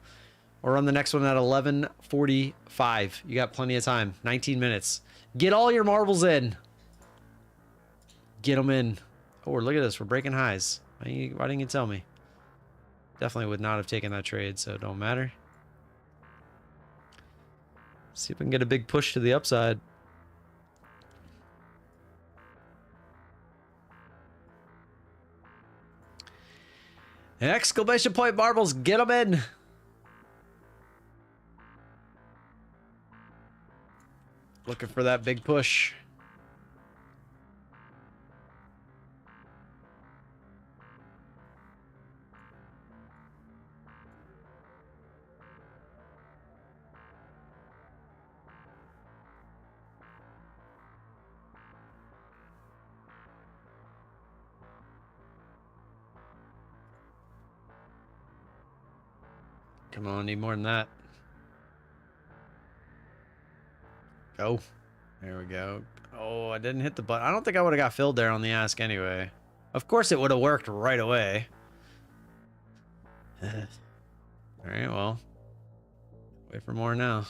Speaker 2: Or run the next one at 11:45. You got plenty of time. 19 minutes. Get all your marbles in. Get them in. Oh, look at this. We're breaking highs. Why didn't you tell me? Definitely would not have taken that trade, so it don't matter. See if we can get a big push to the upside. Exclamation point marbles, get them in. Looking for that big push. Come on, need more than that. Go. There we go. Oh, I didn't hit the button. I don't think I would have got filled there on the ask anyway. Of course it would have worked right away. Alright, well. Wait for more now.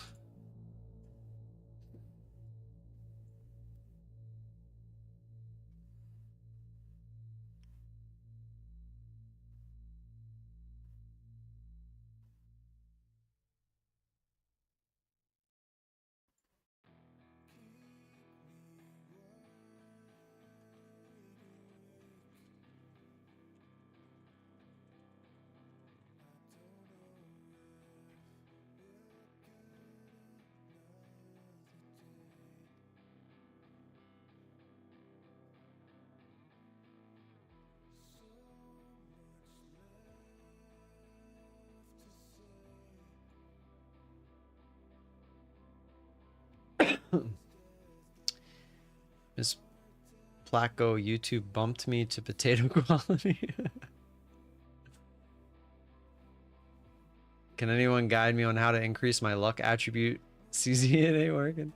Speaker 2: Miss Placo, YouTube bumped me to potato quality. Can anyone guide me on how to increase my luck attribute? CZ, it ain't working.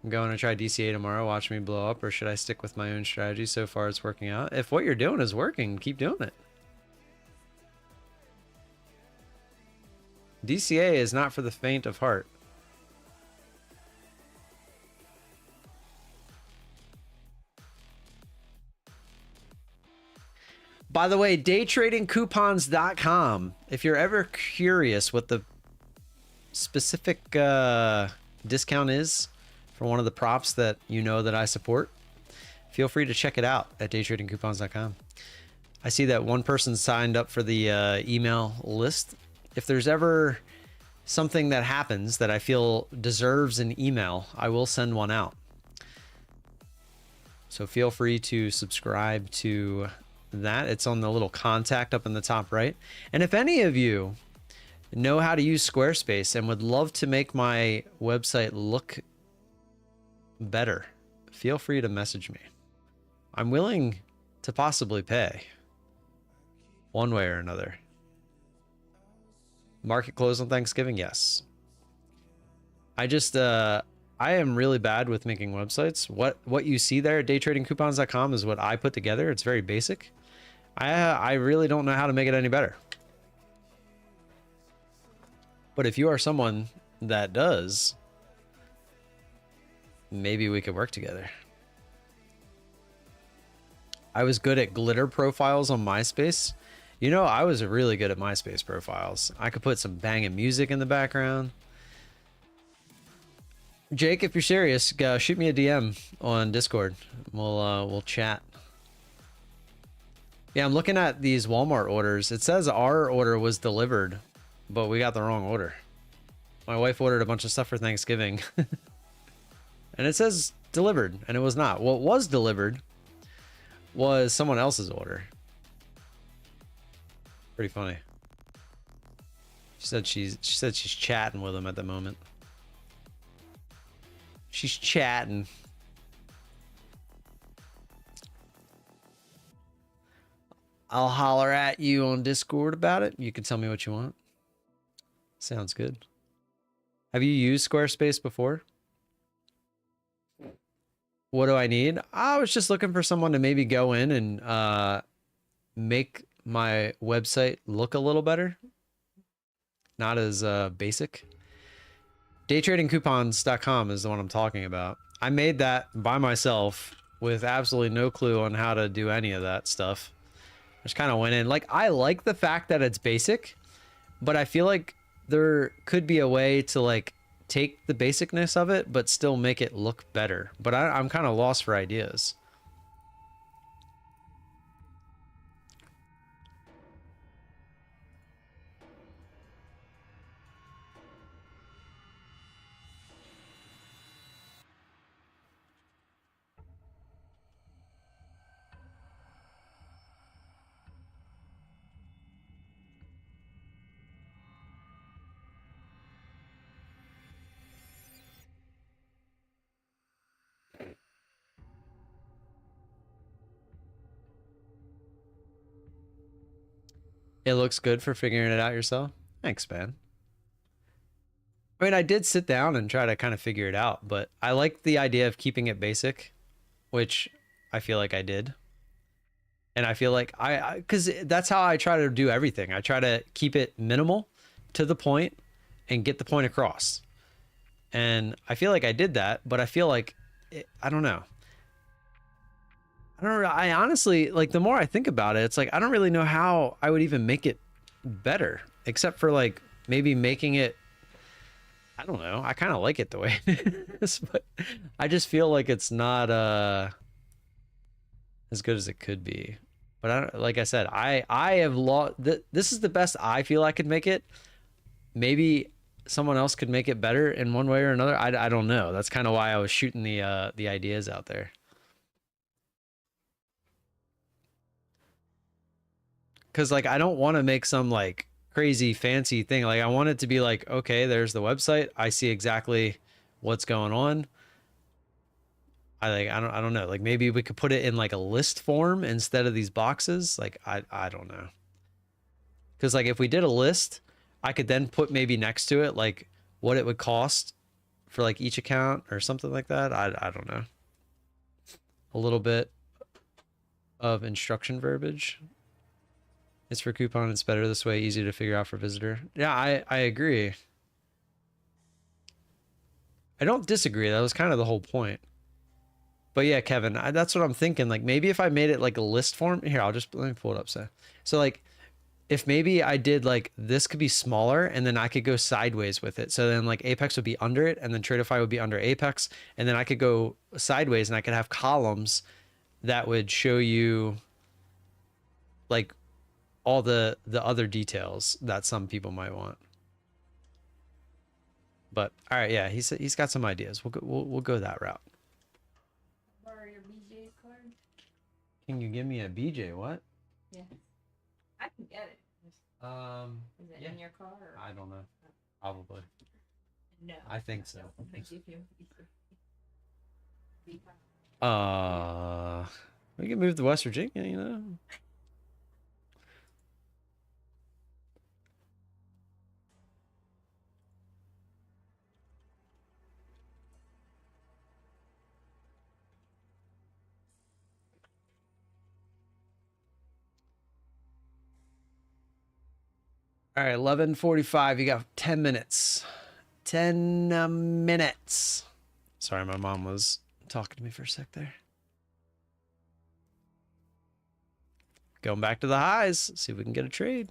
Speaker 2: I'm going to try DCA tomorrow. Watch me blow up, or should I stick with my own strategy? So far, it's working out. If what you're doing is working, keep doing it. DCA is not for the faint of heart. By the way, daytradingcoupons.com. If you're ever curious what the specific discount is for one of the props that you know that I support, feel free to check it out at daytradingcoupons.com. I see that one person signed up for the email list. If there's ever something that happens that I feel deserves an email, I will send one out. So feel free to subscribe to that. It's on the little contact up in the top right. And if any of you know how to use Squarespace and would love to make my website look better, feel free to message me. I'm willing to possibly pay one way or another. Market close on Thanksgiving? Yes. I just I am really bad with making websites. What you see there at daytradingcoupons.com is what I put together. It's very basic. I really don't know how to make it any better. But if you are someone that does, maybe we could work together. I was good at glitter profiles on MySpace. You know, I was really good at MySpace profiles. I could put some banging music in the background. Jake, if you're serious, shoot me a DM on Discord. We'll chat. Yeah, I'm looking at these Walmart orders. It says our order was delivered, but we got the wrong order. My wife ordered a bunch of stuff for Thanksgiving. And it says delivered, and it was not. What was delivered was someone else's order. Pretty funny. She said she's chatting with him at the moment. She's chatting. I'll holler at you on Discord about it. You can tell me what you want. Sounds good. Have you used Squarespace before? What do I need? I was just looking for someone to maybe go in and make my website look a little better. Not as basic. Daytradingcoupons.com is the one I'm talking about. I made that by myself with absolutely no clue on how to do any of that stuff. I just kind of went in. Like, I like the fact that it's basic, but I feel like there could be a way to, like, take the basicness of it, but still make it look better. But I'm kind of lost for ideas. It looks good for figuring it out yourself. Thanks, man. I mean, I did sit down and try to kind of figure it out, but I like the idea of keeping it basic, which I feel like I did. And I feel like because that's how I try to do everything. I try to keep it minimal, to the point, and get the point across. And I feel like I did that, but I feel like, I don't know. I honestly, like, the more I think about it, it's like, I don't really know how I would even make it better, except for like maybe making it, I don't know. I kind of like it the way it is, but I just feel like it's not as good as it could be. But I don't, like I said, I have lost. This is the best I feel I could make it. Maybe someone else could make it better in one way or another. I don't know. That's kind of why I was shooting the ideas out there. Cause like I don't want to make some like crazy fancy thing. Like I want it to be like, okay, there's the website. I see exactly what's going on. I don't know. Like maybe we could put it in like a list form instead of these boxes. Like I don't know. Cause like if we did a list, I could then put maybe next to it like what it would cost for like each account or something like that. I don't know. A little bit of instruction verbiage. It's for coupon. It's better this way. Easy to figure out for visitor. Yeah, I agree. I don't disagree. That was kind of the whole point. But yeah, Kevin, that's what I'm thinking. Like maybe if I made it like a list form here, let me pull it up. So like if maybe I did like this could be smaller and then I could go sideways with it. So then like Apex would be under it and then Tradeify would be under Apex. And then I could go sideways and I could have columns that would show you like all the other details that some people might want. But all right, yeah, he's got some ideas. We'll go that route.
Speaker 7: Borrow your BJ card?
Speaker 2: Can you give me a BJ? What?
Speaker 7: Yeah. I can get it. Is it
Speaker 2: yeah.
Speaker 7: in your car? Or?
Speaker 2: I don't know. Probably.
Speaker 7: No.
Speaker 2: I think so.
Speaker 7: I give you
Speaker 2: we can move to West Virginia, you know. All right, 11:45. You got 10 minutes. 10 minutes. Sorry, my mom was talking to me for a sec there. Going back to the highs. See if we can get a trade.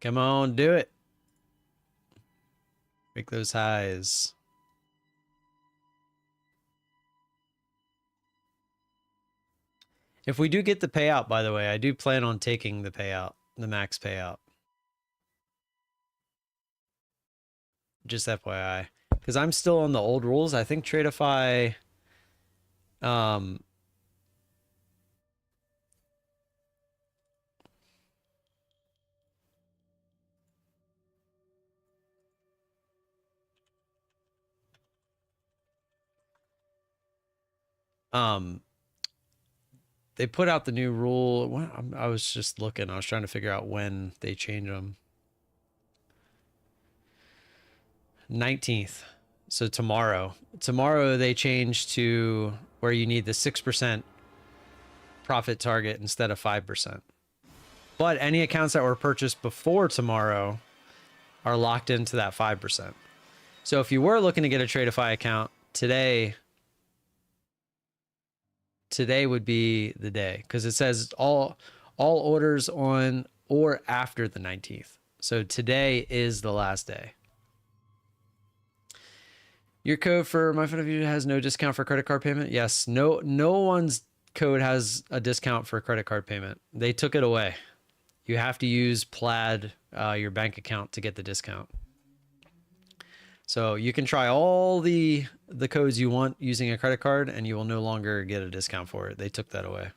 Speaker 2: Come on, do it. Make those highs. If we do get the payout, by the way, I do plan on taking the payout, the max payout. Just FYI. Because I'm still on the old rules. I think Tradeify... they put out the new rule. I was just looking. I was trying to figure out when they change them. 19th. So tomorrow. Tomorrow they change to where you need the 6% profit target instead of 5%. But any accounts that were purchased before tomorrow are locked into that 5%. So if you were looking to get a Tradeify account today would be the day, because it says all orders on or after the 19th. So today is the last day. Your code for MFFU has no discount for credit card payment. Yes, no one's code has a discount for credit card payment. They took it away. You have to use Plaid, your bank account, to get the discount. So you can try all the codes you want using a credit card, and you will no longer get a discount for it. They took that away,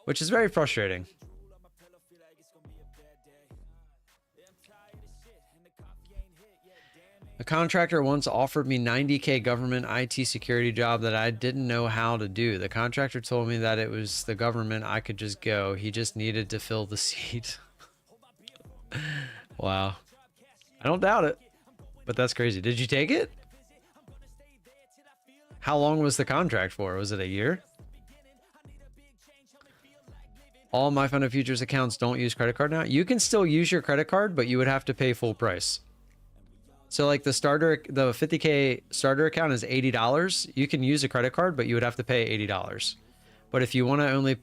Speaker 2: which is very frustrating. A contractor once offered me $90K government IT security job that I didn't know how to do. The contractor told me that it was the government. I could just go. He just needed to fill the seat. Wow. I don't doubt it, but that's crazy. Did you take it? How long was the contract for? Was it a year? All my Fund of Futures accounts don't use credit card now. You can still use your credit card, but you would have to pay full price. So like the 50K starter account is $80. You can use a credit card, but you would have to pay $80. But if you want the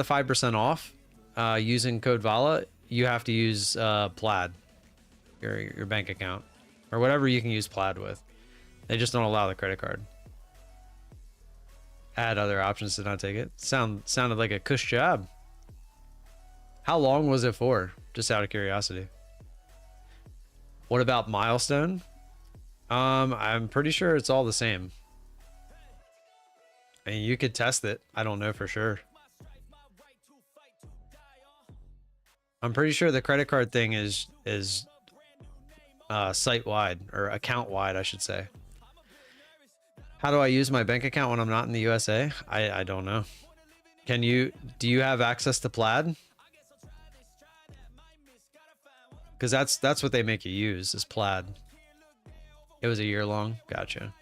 Speaker 2: 5% off using code VALA, you have to use Plaid, your bank account, or whatever you can use Plaid with. They just don't allow the credit card. Add other options to not take it. Sounded like a cush job. How long was it for? Just out of curiosity. What about Milestone? I'm pretty sure it's all the same. I mean, you could test it. I don't know for sure. I'm pretty sure the credit card thing is site-wide, or account-wide, I should say. How do I use my bank account when I'm not in the USA? I don't know. Do you have access to Plaid? Because that's what they make you use, is Plaid. It was a year long. Gotcha.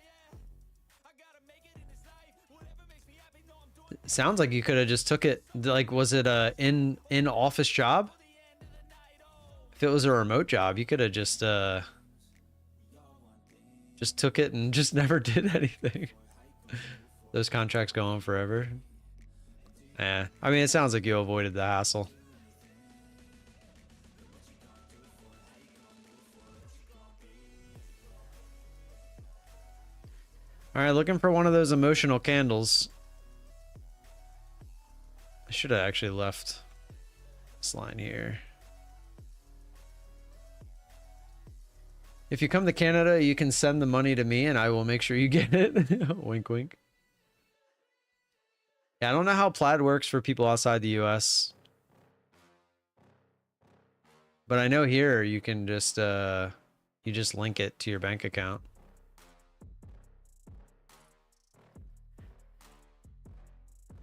Speaker 2: Sounds like you could have just took it. Like, was it a in office job? If it was a remote job, you could have just took it and just never did anything. Those contracts go on forever. Yeah, I mean, it sounds like you avoided the hassle. All right, looking for one of those emotional candles. I should have actually left this line here. If you come to Canada, you can send the money to me and I will make sure you get it. Wink, wink. Yeah, I don't know how Plaid works for people outside the US. But I know here you can just you just link it to your bank account.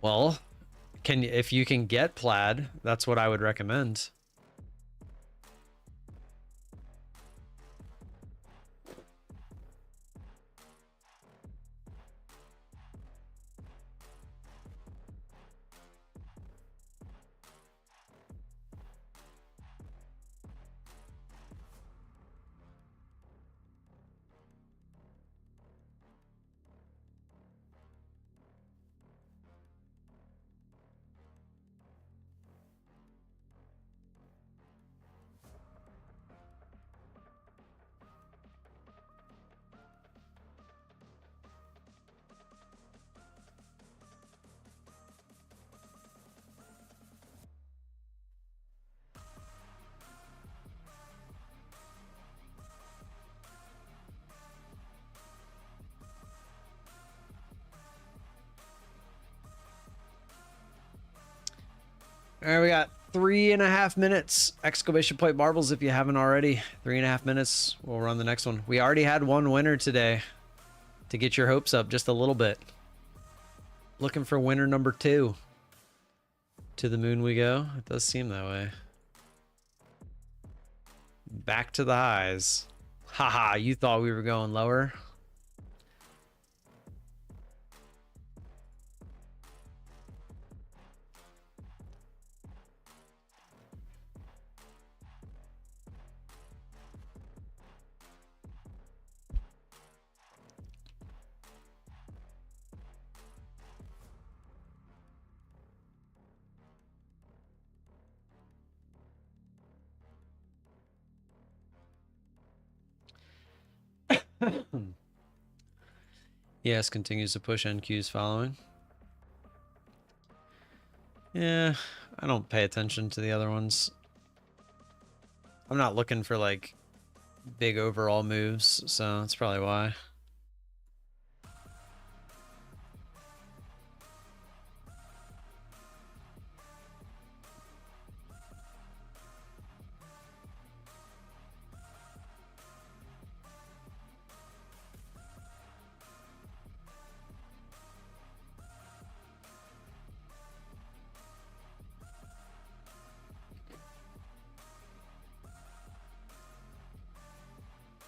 Speaker 2: Well, if you can get Plaid, that's what I would recommend. All right, we got 3.5 minutes. Exclamation point marbles if you haven't already. 3.5 minutes. We'll run the next one. We already had one winner today to get your hopes up just a little bit. Looking for winner number 2. To the moon we go. It does seem that way. Back to the highs. Haha, you thought we were going lower. Yes, continues to push NQs following. Yeah, I don't pay attention to the other ones. I'm not looking for like big overall moves, so that's probably why.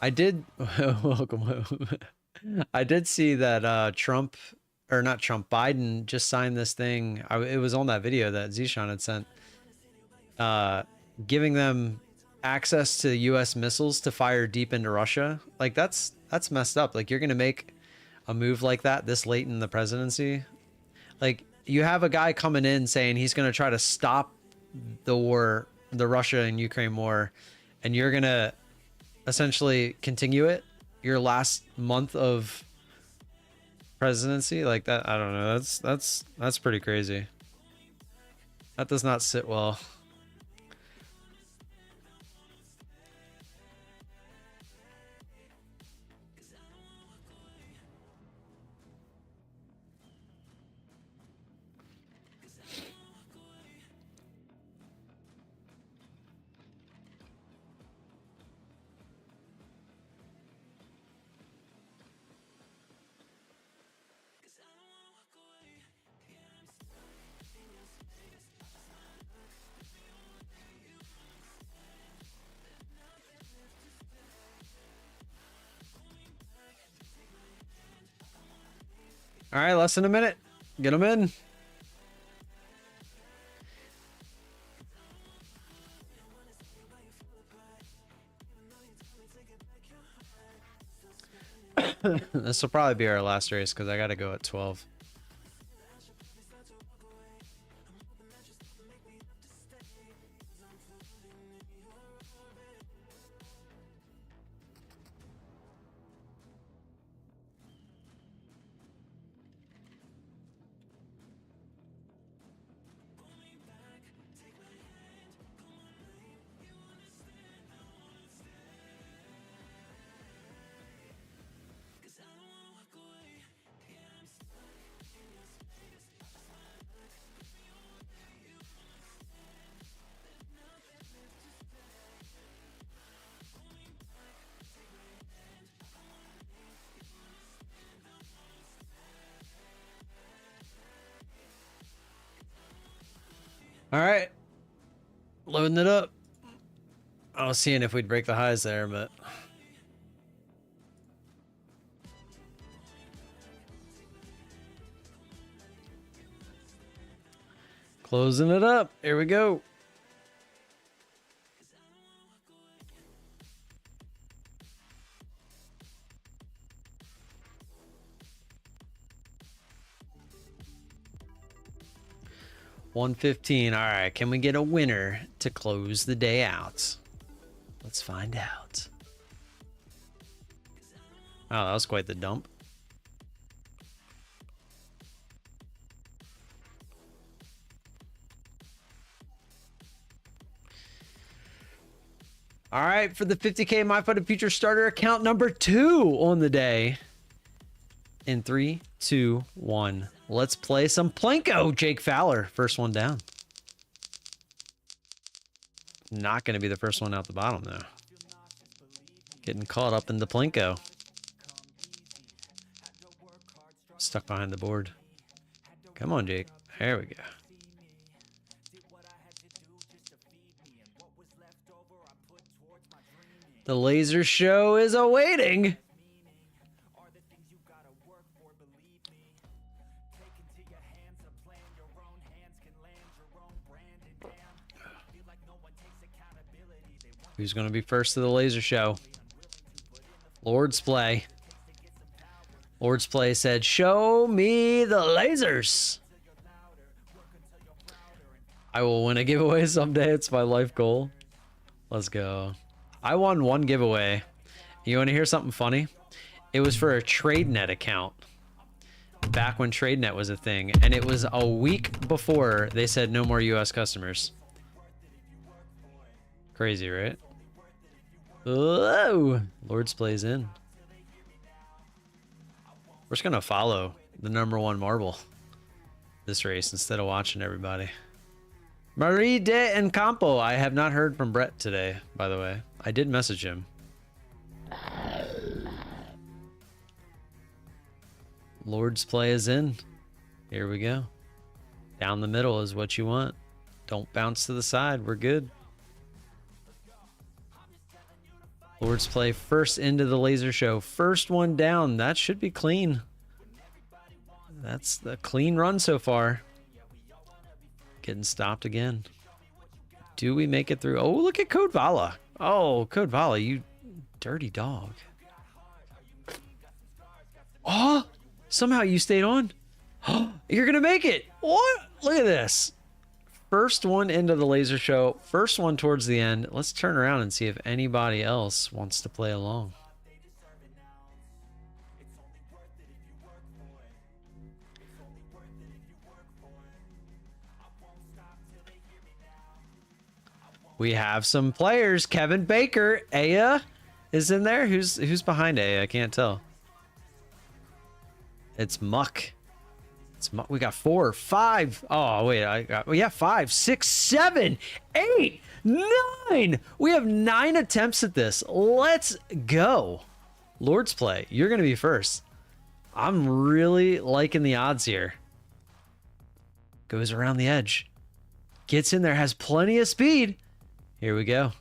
Speaker 2: I did welcome. I did see that Trump, or not Trump, Biden just signed this thing. It was on that video that Zishan had sent, giving them access to US missiles to fire deep into Russia. Like that's messed up. Like you're gonna make a move like that this late in the presidency. Like you have a guy coming in saying he's gonna try to stop the war, the Russia and Ukraine war, and you're gonna essentially continue it your last month of presidency like that. I don't know. That's pretty crazy. That does not sit well. All right, less than a minute. Get them in. This will probably be our last race because I got to go at 12. All right, loading it up. I was seeing if we'd break the highs there, but closing it up. Here we go. $115. All right, can we get a winner to close the day out? Let's find out. Oh, that was quite the dump. All right, for the 50K My Fun Future Starter account number 2 on the day. In 3, 2, 1. Let's play some Plinko. Jake Fowler, first one down. Not going to be the first one out the bottom, though. Getting caught up in the Plinko. Stuck behind the board. Come on, Jake. There we go. The laser show is awaiting. Who's going to be first to the laser show? Lord's Play. Lord's Play said, show me the lasers. I will win a giveaway someday. It's my life goal. Let's go. I won one giveaway. You want to hear something funny? It was for a TradeNet account. back when TradeNet was a thing, and it was a week before they said no more US customers. Crazy, right? Whoa! Lord's plays in. We're just gonna follow the #1 marble this race instead of watching everybody. Marie de Encampo. I have not heard from Brett today, by the way. I did message him. Lord's play is in. Here we go. Down the middle is what you want. Don't bounce to the side. We're good. Lord's play first into the laser show. First one down. That should be clean. That's the clean run so far. Getting stopped again. Do we make it through? Oh, look at Code Vala. Oh, Code Vala, you dirty dog. Oh, somehow you stayed on. Oh, you're going to make it. What? Look at this. First one into the laser show. First one towards the end. Let's turn around and see if anybody else wants to play along. We have some players. Kevin Baker, Aya is in there. Who's behind Aya? I can't tell. It's Muck. It's Muck. We got 4, 5. Oh wait, I got 5, 6, 7, 8, 9. We have 9 attempts at this. Let's go. Lord's play. You're gonna be first. I'm really liking the odds here. Goes around the edge. Gets in there. Has plenty of speed. Here we go.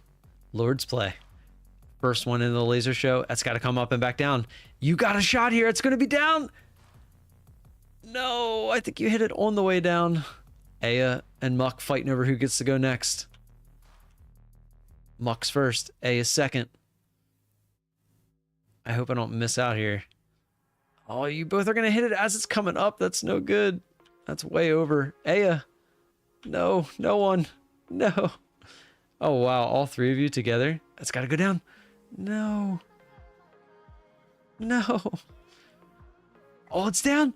Speaker 2: Lord's play. First one in the laser show. That's got to come up and back down. You got a shot here. It's going to be down. No, I think you hit it on the way down. Aya and Muck fighting over who gets to go next. Muck's first. Aya's second. I hope I don't miss out here. Oh, you both are going to hit it as it's coming up. That's no good. That's way over. Aya. No, no one. No. Oh, wow. All 3 of you together. That's got to go down. No. No. Oh, it's down.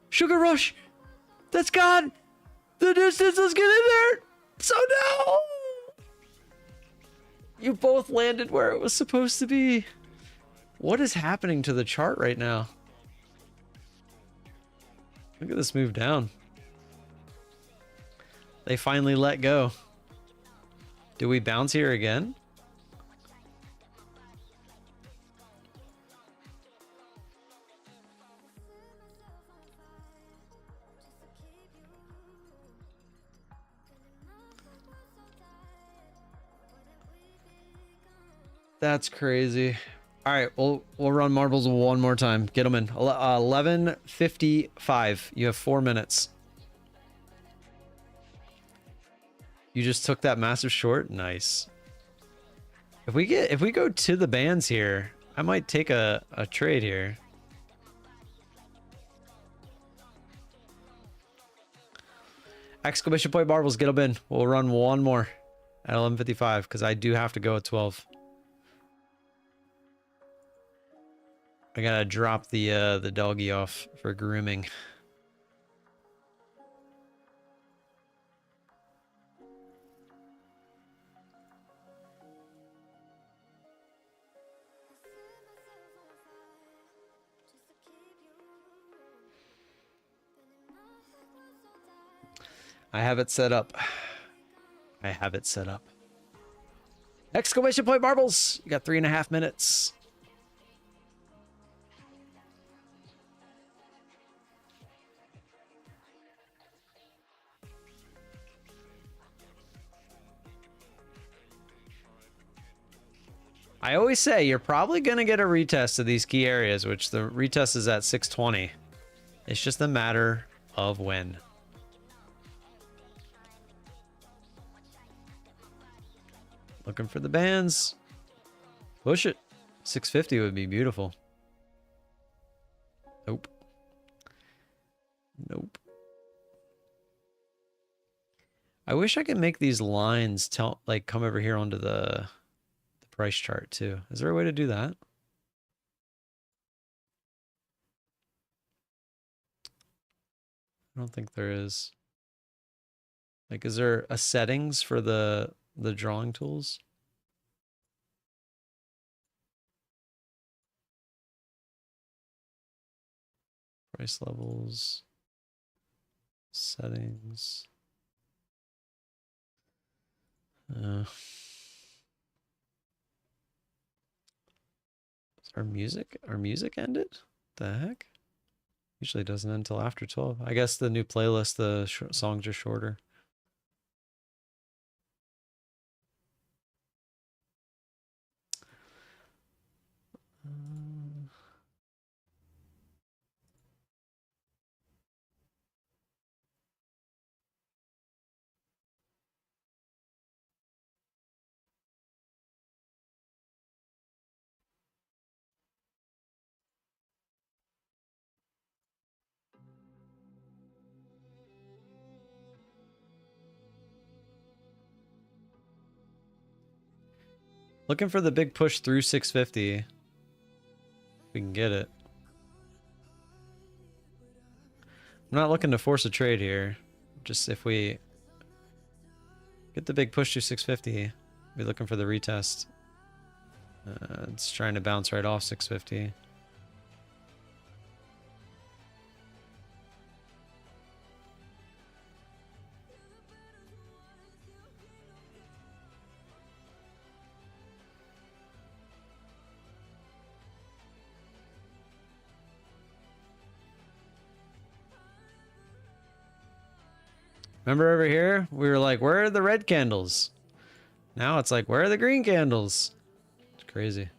Speaker 2: Sugar Rush. That's gone. The distance. Let's get in there. So no. You both landed where it was supposed to be. What is happening to the chart right now? Look at this move down. They finally let go. Do we bounce here again? That's crazy. All right, we'll run marbles one more time. Get them in. 11:55. You have 4 minutes. You just took that massive short. Nice. If we go to the bands here, I might take a trade here. Exclamation point marbles, get them in. We'll run one more at 11:55 because I do have to go at 12. I gotta drop the doggy off for grooming. I have it set up. I have it set up. Exclamation point marbles. You got 3.5 minutes. I always say you're probably going to get a retest of these key areas, which the retest is at 620. It's just a matter of when. Looking for the bands. Push it. 650 would be beautiful. Nope. Nope. I wish I could make these lines come over here onto the price chart too. Is there a way to do that? I don't think there is. Like, is there a settings for the drawing tools? Price levels, settings. Is our music ended? The heck? Usually it doesn't end until after 12. I guess the new playlist, the songs are shorter. Looking for the big push through 650. We can get it. I'm not looking to force a trade here. Just if we get the big push to 650, be looking for the retest. It's trying to bounce right off 650. Remember over here? We were like, where are the red candles? Now it's like, where are the green candles? It's crazy.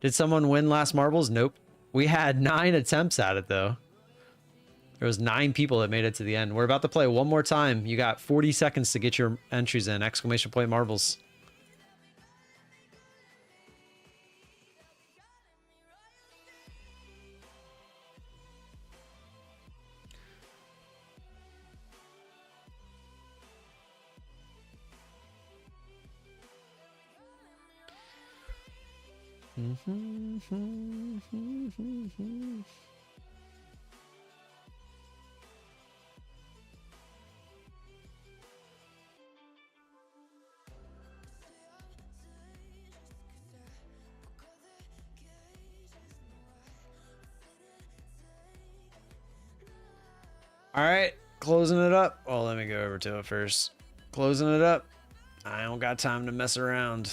Speaker 2: Did someone win last marbles? Nope. We had 9 attempts at it, though. There was 9 people that made it to the end. We're about to play one more time. You got 40 seconds to get your entries in. Exclamation point marbles. All right, closing it up. Oh, let me go over to it first. Closing it up. I don't got time to mess around.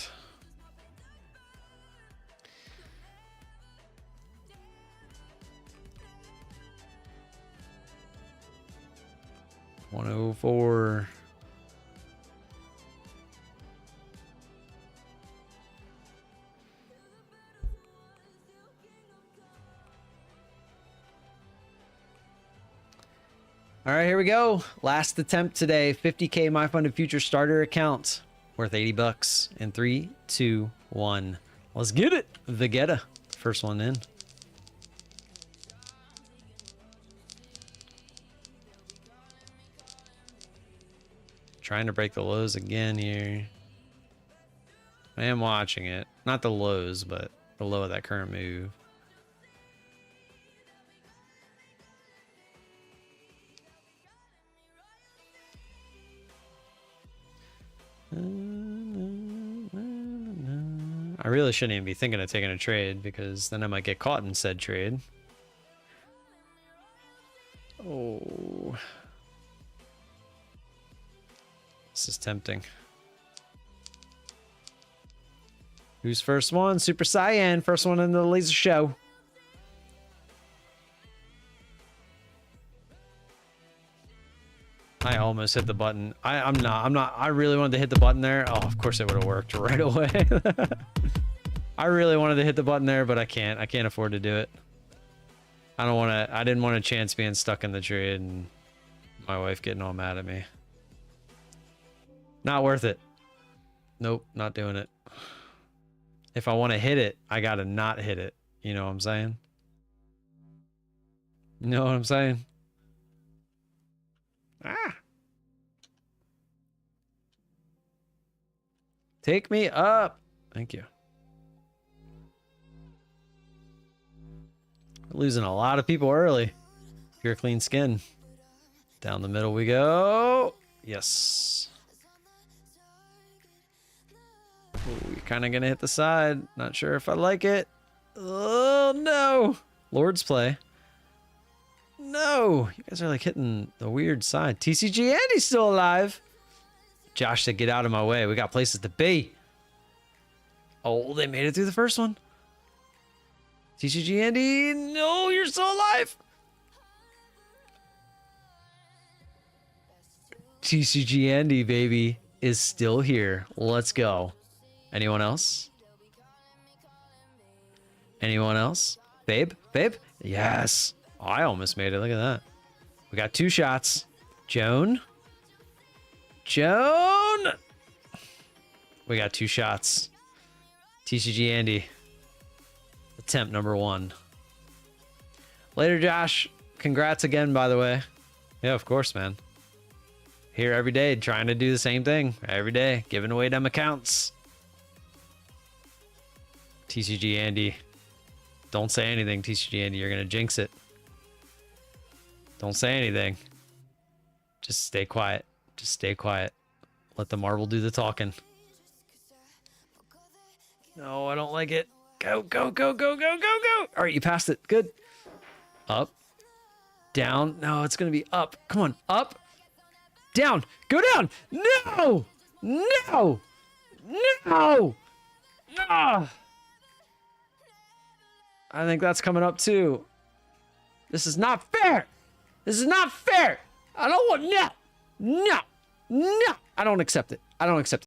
Speaker 2: $104. All right, here we go. Last attempt today. 50K My Funded Future starter account worth 80 bucks. In 3, 2, 1. Let's get it. Vegeta. First one in. Trying to break the lows again here. I am watching it. Not the lows, but the low of that current move. I really shouldn't even be thinking of taking a trade because then I might get caught in said trade. Oh. This is tempting. Who's first one? Super Saiyan, first one in the laser show. I almost hit the button. I'm not. I really wanted to hit the button there. Oh, of course it would have worked right away. I really wanted to hit the button there, but I can't. I can't afford to do it. I don't want to. I didn't want a chance being stuck in the trade and my wife getting all mad at me. Not worth it. Nope, not doing it. If I want to hit it, I gotta not hit it. You know what I'm saying? You know what I'm saying? Ah. Take me up. Thank you. Losing a lot of people early. Pure clean skin. Down the middle we go. Yes. Ooh, you're kind of going to hit the side. Not sure if I like it. Oh, no. Lord's play. No. You guys are like hitting the weird side. TCG Andy's still alive. Josh said, get out of my way. We got places to be. Oh, they made it through the first one. TCG Andy, no, you're still alive. TCG Andy, baby, is still here. Let's go. Anyone else? Anyone else? Babe? Babe? Yes. Oh, I almost made it. Look at that. We got 2 shots. Joan? Joan! We got 2 shots. TCG Andy. Attempt number 1. Later, Josh. Congrats again, by the way. Yeah, of course, man. Here every day, trying to do the same thing. Every day, giving away them accounts. TCG Andy. Don't say anything, TCG Andy. You're going to jinx it. Don't say anything. Just stay quiet. Just stay quiet. Let the marble do the talking. No, I don't like it. Go, go, go, go, go, go, go. All right, you passed it. Good. Up. Down. No, it's going to be up. Come on. Up. Down. Go down. No. No. No. Ah. I think that's coming up too. This is not fair. This is not fair. I don't want no. No. No. I don't accept it. I don't accept it.